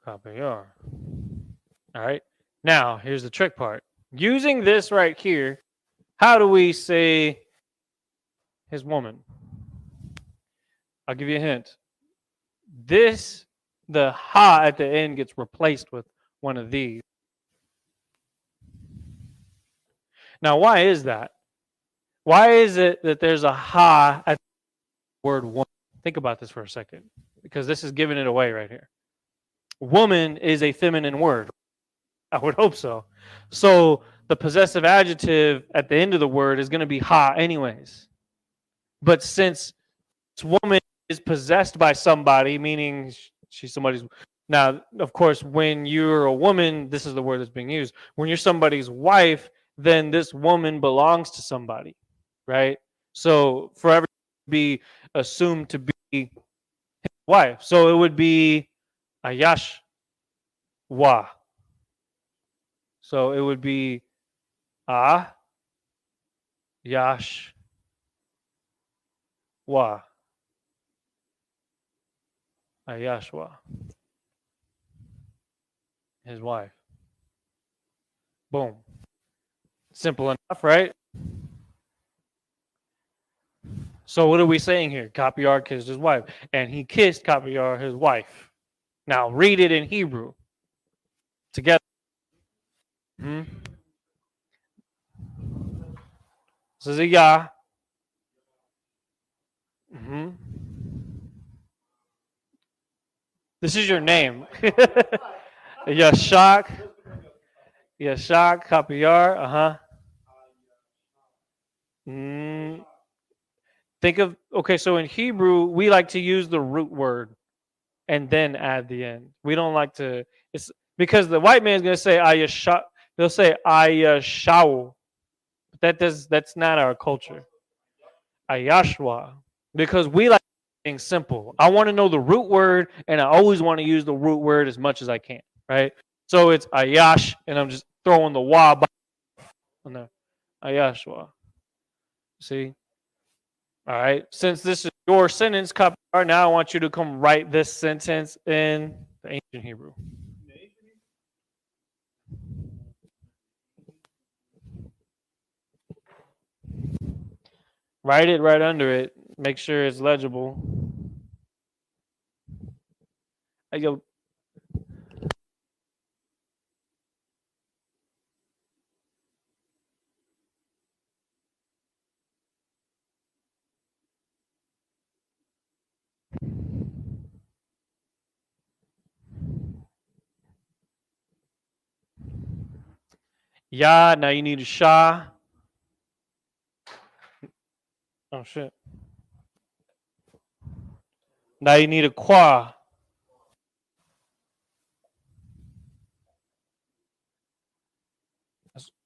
Copy yar. All right. Now, here's the trick part. Using this right here, how do we say his woman? I'll give you a hint. This, the ha at the end gets replaced with one of these. Now, why is that? Why is it that there's a ha at the word woman? Think about this for a second, because this is giving it away right here. Woman is a feminine word. I would hope so. So the possessive adjective at the end of the word is going to be ha anyways. But since this woman is possessed by somebody, meaning she's somebody's. Now, of course, when you're a woman, this is the word that's being used. When you're somebody's wife, then this woman belongs to somebody, right? So forever be assumed to be his wife. So it would be Ayash wa. So it would be a yash wa. Ayashwa, his wife. Boom. Simple enough, right? So what are we saying here? Kapiyar kissed his wife, and he kissed Kapiyar, his wife. Now read it in Hebrew together. Hmm? This is a Yah. Hmm. This is your name. Yashak. Yashak Kapiyar. Uh-huh. Mm. Think of, okay, so in Hebrew, we like to use the root word and then add the end. We don't like to, it's because the white man's going to say ayasha, they'll say ayashau. That's not our culture. Ayashwa. Because we like things simple. I want to know the root word, and I always want to use the root word as much as I can, right? So it's ayash, and I'm just throwing the wa on there. Ayashwa. See? All right. Since this is your sentence, Kapar, now I want you to come write this sentence in the ancient Hebrew. Write it right under it. Make sure it's legible. I go. Ya. Now you need a sha. Oh shit. Now you need a qua.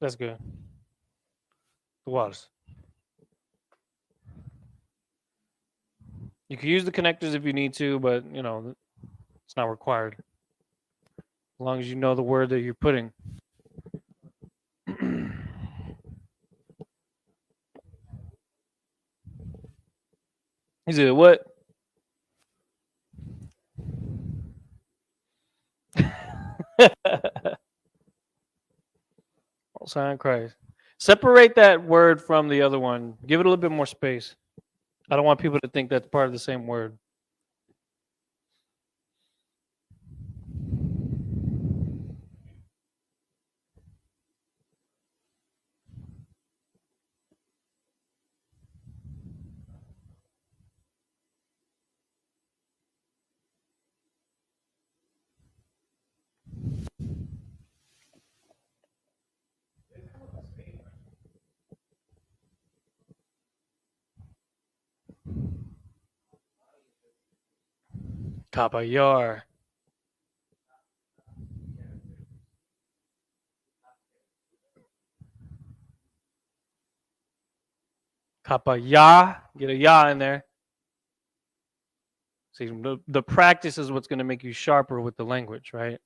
That's good. The waters. You can use the connectors if you need to, but you know it's not required. As long as you know the word that you're putting. He said, "What?" Oh, sign Christ. Separate that word from the other one. Give it a little bit more space. I don't want people to think that's part of the same word. Kapayar. Kapaya. Get a ya in there. See, the practice is what's going to make you sharper with the language, right?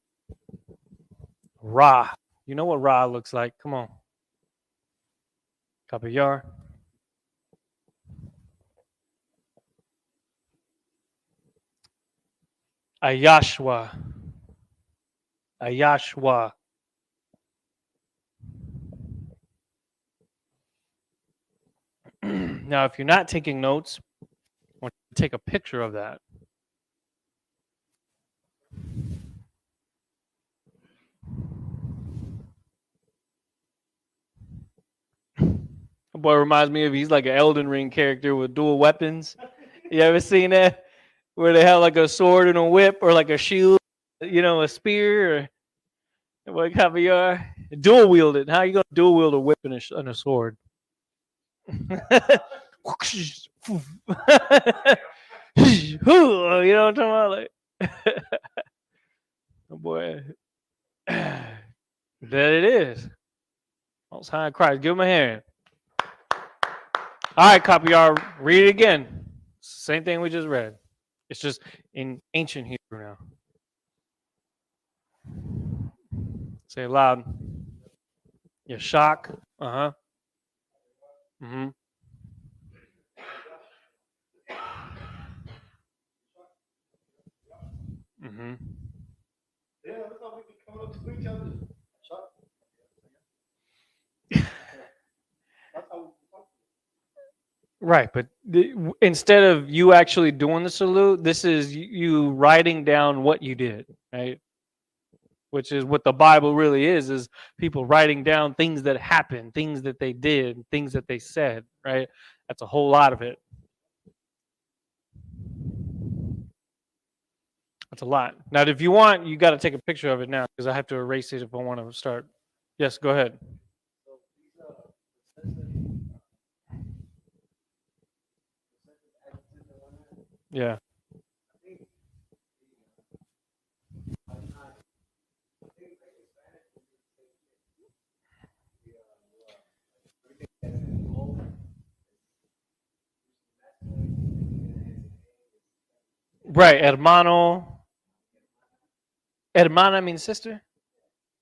Ra. You know what Ra looks like. Come on. Kapayar. Ayashwa. Ayashwa. Now, if you're not taking notes, I want you to take a picture of that. Boy reminds me of he's like an Elden Ring character with dual weapons. You ever seen that? Where they have like a sword and a whip, or like a shield, you know, a spear, or what kind of you are? Dual wielded. How you gonna dual wield a whip and a sword? You know what I'm talking about? Like, oh boy, there it is. Most High Christ, give him a hand. All right, copy R. Read it again. Same thing we just read. It's just in ancient Hebrew now. Say it loud. Yashak. Uh huh. Mm-hmm. Mm-hmm. Yeah, that's how we can come up to each other. That's how we come. Right, but instead of you actually doing the salute, this is you writing down what you did, right? Which is what the Bible really is people writing down things that happened, things that they did, things that they said, right? That's a whole lot of it. That's a lot. Now, if you want, you got to take a picture of it now because I have to erase it if I want to start. Yes, go ahead. So these Yeah. Right, hermano. Hermana means sister?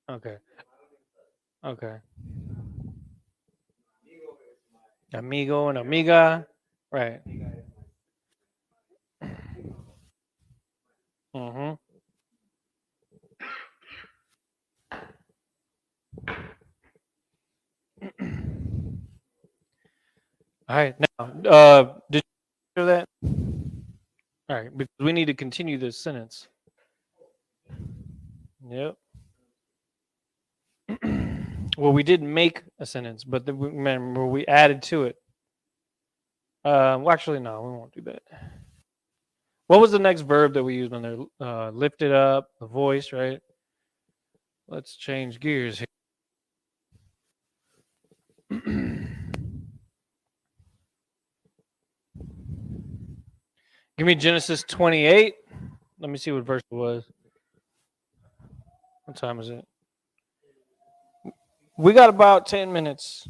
Okay. Okay. Amigo and amiga. Right. Mm-hmm. All right. Now, did you hear that? All right, because we need to continue this sentence. Yep. Well, we did make a sentence, but remember we added to it. Well, actually, no, we won't do that. What was the next verb that we used on there? Lift it up, the voice, right? Let's change gears here. Give me Genesis 28. Let me see what verse it was. What time is it? We got about 10 minutes.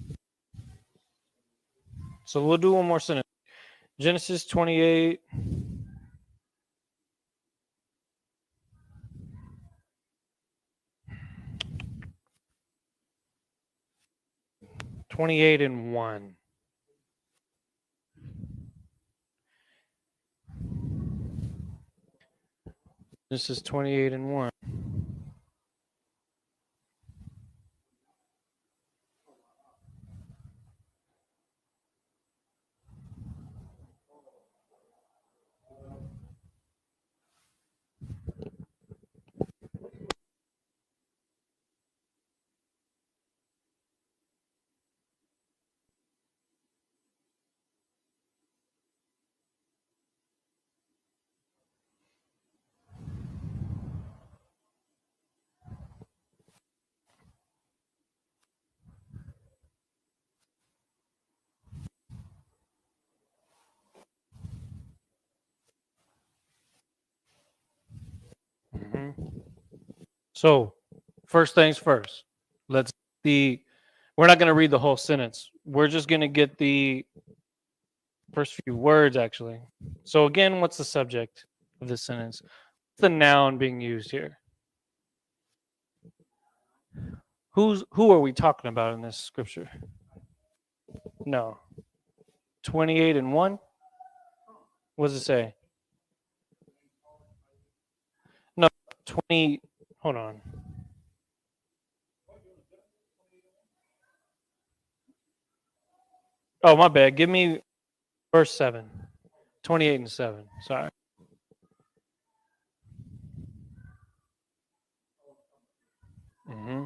So we'll do one more sentence. Genesis 28. 28 and 1. Genesis 28 and 1. So, first things first. Let's we're not going to read the whole sentence. We're just going to get the first few words actually. So again, what's the subject of this sentence? What's the noun being used here? Who are we talking about in this scripture? No. 28 and 1? What does it say? No, 20. Hold on. Oh, my bad. Give me verse 7. 28 and 7. Sorry. Mm-hmm.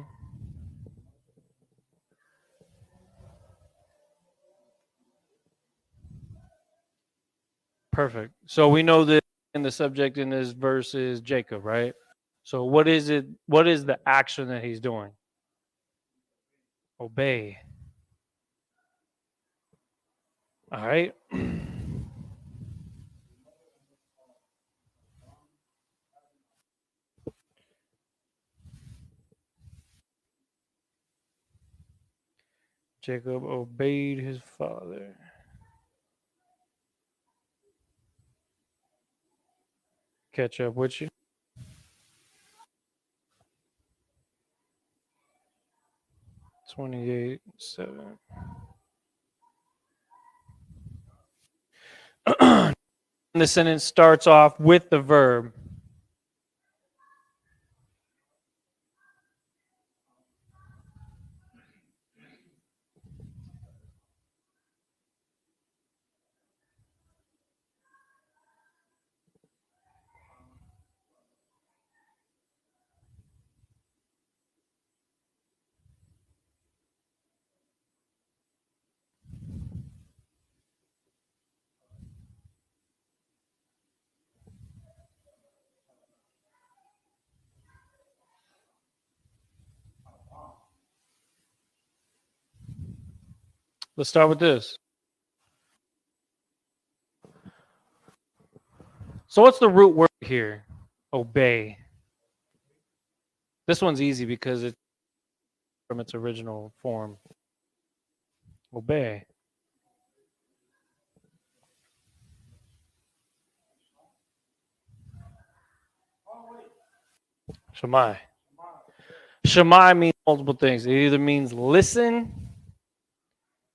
Perfect. So we know that in the subject in this verse is Jacob, right? So what is it? What is the action that he's doing? Obey. All right. Jacob obeyed his father. Catch up with you. 28:7. The sentence starts off with the verb. Let's start with this. So what's the root word here? Obey. This one's easy because it's from its original form. Obey. Shemai. Shemai means multiple things. It either means listen,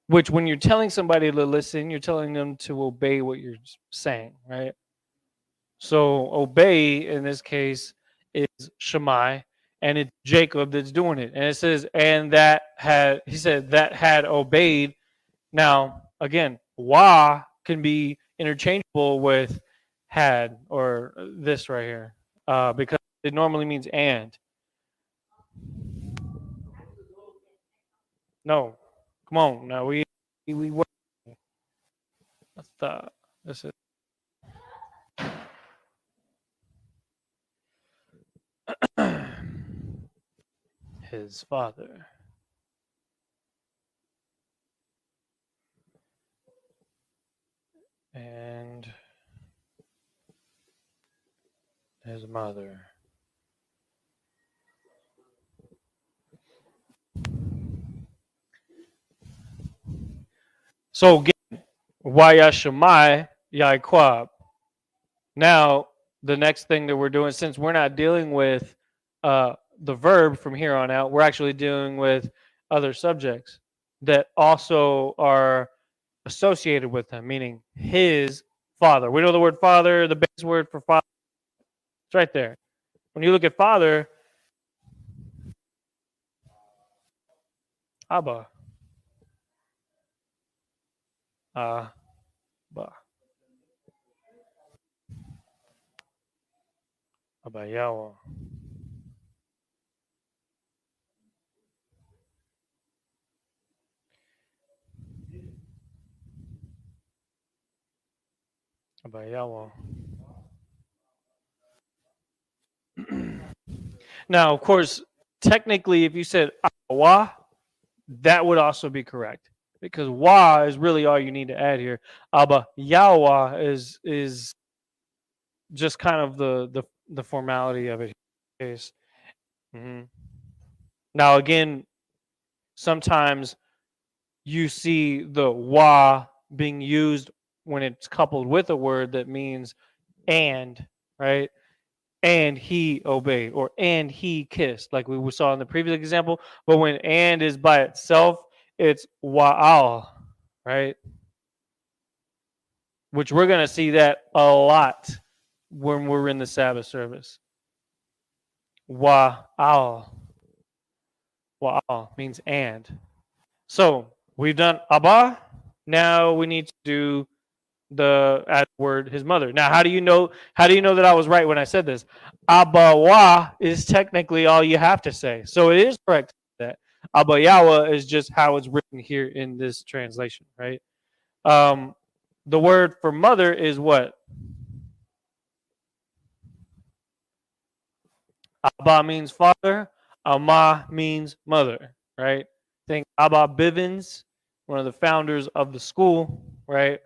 which when you're telling somebody to listen, you're telling them to obey what you're saying, right? So obey in this case is Shemai, and it's Jacob that's doing it. And it says, and that had, he said, that had obeyed. Now, again, wa can be interchangeable with had or this right here, because it normally means and. No, come on. Now we work. That's this is his father. And his mother. So again, Wayashemai Yaquab. Now, the next thing that we're doing, since we're not dealing with the verb from here on out, we're actually dealing with other subjects that also are associated with him, meaning his father. We know the word father, the base word for father, it's right there. When you look at father, Abba, Abba, Abba Yahweh. Abba Yahweh. Now, of course, technically, if you said Awa, that would also be correct because wa is really all you need to add here. Abba Yahweh is just kind of the formality of it. Case. Mhm. Now, again, sometimes you see the wa being used when it's coupled with a word that means and, right? And he obeyed or and he kissed, like we saw in the previous example. But when and is by itself, it's wa'al, right? Which we're going to see that a lot when we're in the Sabbath service. Wa'al. Wa'al means and. So we've done Abba. Now we need to do the add word his mother. Now, how do you know? How do you know that I was right when I said this? Abawa is technically all you have to say, so it is correct that Abayawa is just how it's written here in this translation, right? Um, the word for mother is what? Abba means father. Ama means mother, right? Think Abba Bivens, one of the founders of the school, right?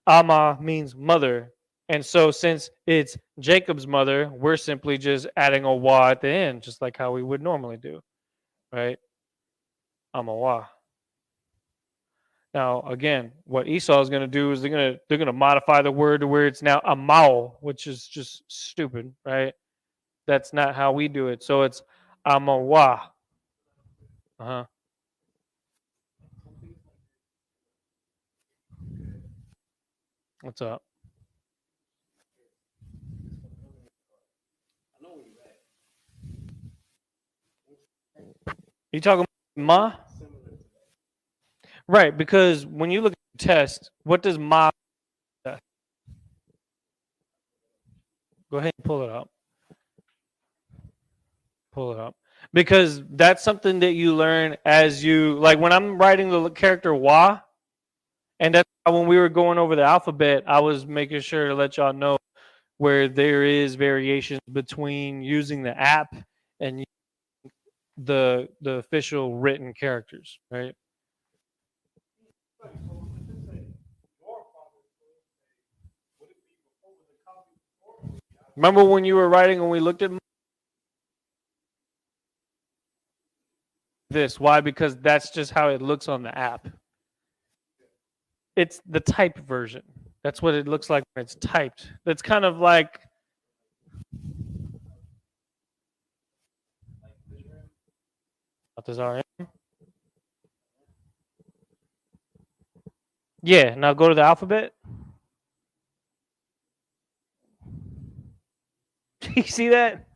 Ama means mother. And so since it's Jacob's mother, we're simply just adding a wa at the end, just like how we would normally do, right? Amawa. Now, again, what Esau is going to do is they're gonna modify the word to where it's now amao, which is just stupid, right? That's not how we do it. So it's amawa. Uh huh. What's up? You talking about ma? Right, because when you look at the test, what does ma? Go ahead and pull it up. Pull it up. Because that's something that you learn as you like when I'm writing the character wa, and that's why when we were going over the alphabet, I was making sure to let y'all know where there is variations between using the app and the official written characters, right? Remember when you were writing and we looked at this? Why? Because that's just how it looks on the app. It's the typed version. That's what it looks like when it's typed. That's kind of like yeah. Now go to the alphabet. You see that?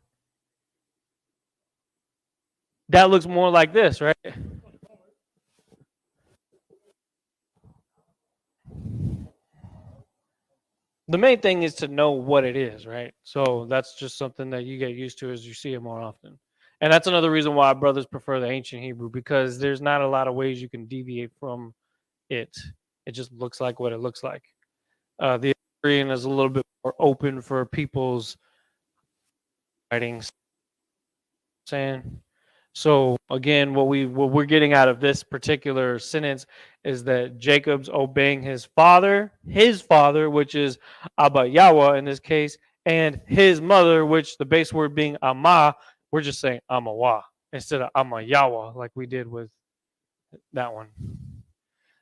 That looks more like this, right? The main thing is to know what it is, right? So that's just something that you get used to as you see it more often. And that's another reason why brothers prefer the ancient Hebrew because there's not a lot of ways you can deviate from it. It just looks like what it looks like. The Assyrian is a little bit more open for people's writings. Saying so again, what we're getting out of this particular sentence is that Jacob's obeying his father, which is Abba Yahweh in this case, and his mother, which the base word being ama, we're just saying amawa instead of amayawa like we did with that one.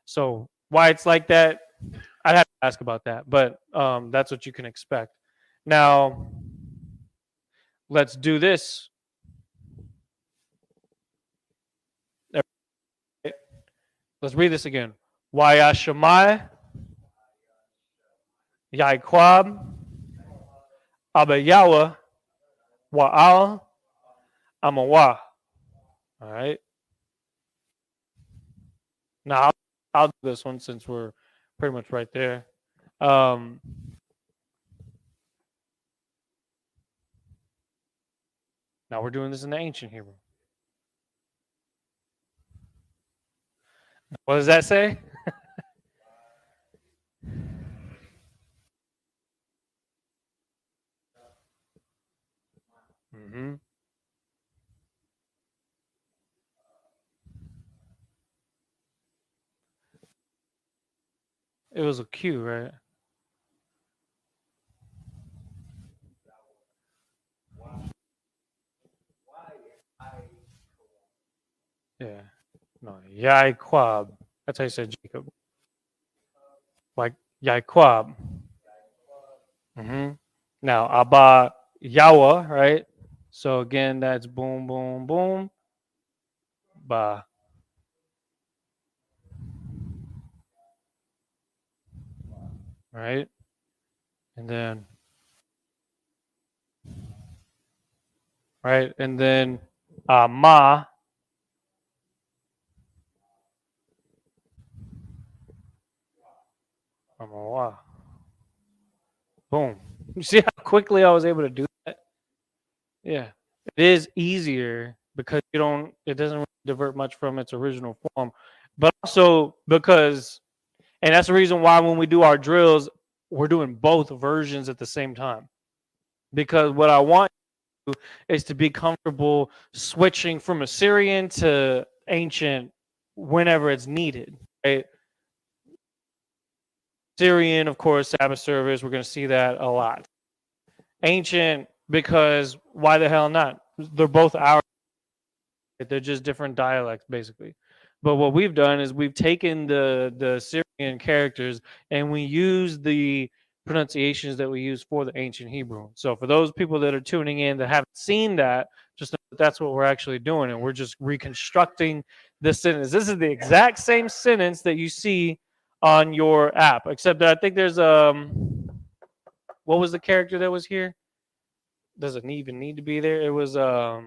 So why it's like that, I'd have to ask about that, but that's what you can expect. Now, let's do this. Let's read this again. Wayashamai, Yaikwab, Abayawa, Wa'al, Amawa. All right. Now, I'll do this one since we're pretty much right there. Um, now we're doing this in the ancient Hebrew. What does that say? Mm-hmm. It was a Q, right? Yeah. No, Yaikwab. That's how you said Jacob. Like Yaikwab. Mm-hmm. Now, Abba Yawa, right? So again, that's boom, boom, boom, ba, right? And then, right? And then, ma, wa. Boom. You see how quickly I was able to do that? Yeah. It is easier because it doesn't really divert much from its original form, but also because, and that's the reason why when we do our drills, we're doing both versions at the same time. Because what I want is to be comfortable switching from Assyrian to ancient whenever it's needed. Right? Syrian, of course, Sabbath service, we're going to see that a lot. Ancient, because why the hell not? They're both ours. They're just different dialects, basically. But what we've done is we've taken the Syrian characters and we use the pronunciations that we use for the ancient Hebrew. So for those people that are tuning in that haven't seen that, just know that that's what we're actually doing, and we're just reconstructing this sentence. This is the exact same sentence that you see on your app, except that I think there's what was the character that was here? Doesn't even need to be there. It was al.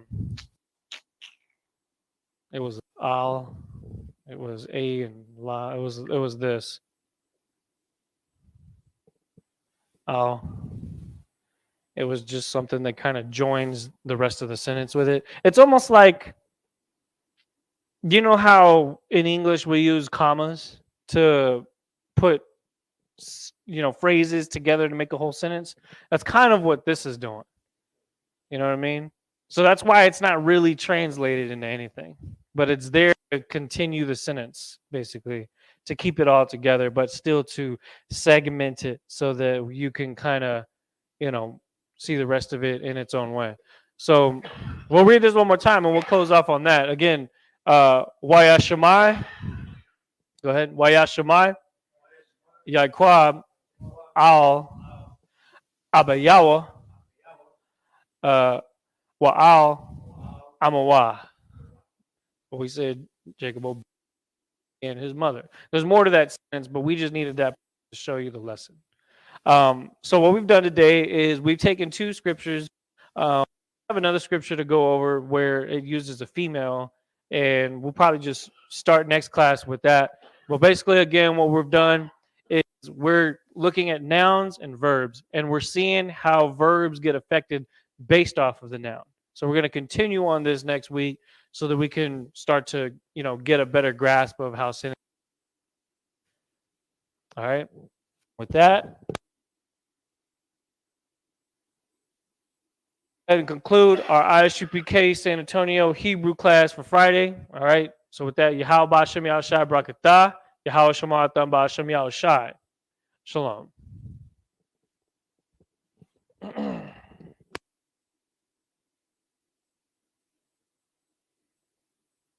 It was a and la. It was this al. It was just something that kind of joins the rest of the sentence with it. It's almost like, you know how in English we use commas to put phrases together to make a whole sentence. That's kind of what this is doing. You know what I mean? So that's why it's not really translated into anything, but it's there to continue the sentence, basically, to keep it all together, but still to segment it so that you can kind of, you know, see the rest of it in its own way. So we'll read this one more time and we'll close off on that. Again, Wayashamai, go ahead. Wayashamai, Yaikwab, Al, Abayawa, Wa'al, Amawa. We said Jacob and his mother. There's more to that sentence, but we just needed that to show you the lesson. So what we've done today is we've taken two scriptures. I have another scripture to go over where it uses a female, and we'll probably just start next class with that. But basically, again, what we've done is we're looking at nouns and verbs, and we're seeing how verbs get affected based off of the noun. So we're going to continue on this next week so that we can start to, get a better grasp of how sin. All right. With that, and conclude our ISUPK San Antonio Hebrew class for Friday. All right. So with that, Yahweh Ba'Shem Yahushai Brakatah, Yahweh Shema Atam Ba'Shem Yahushai. Shalom.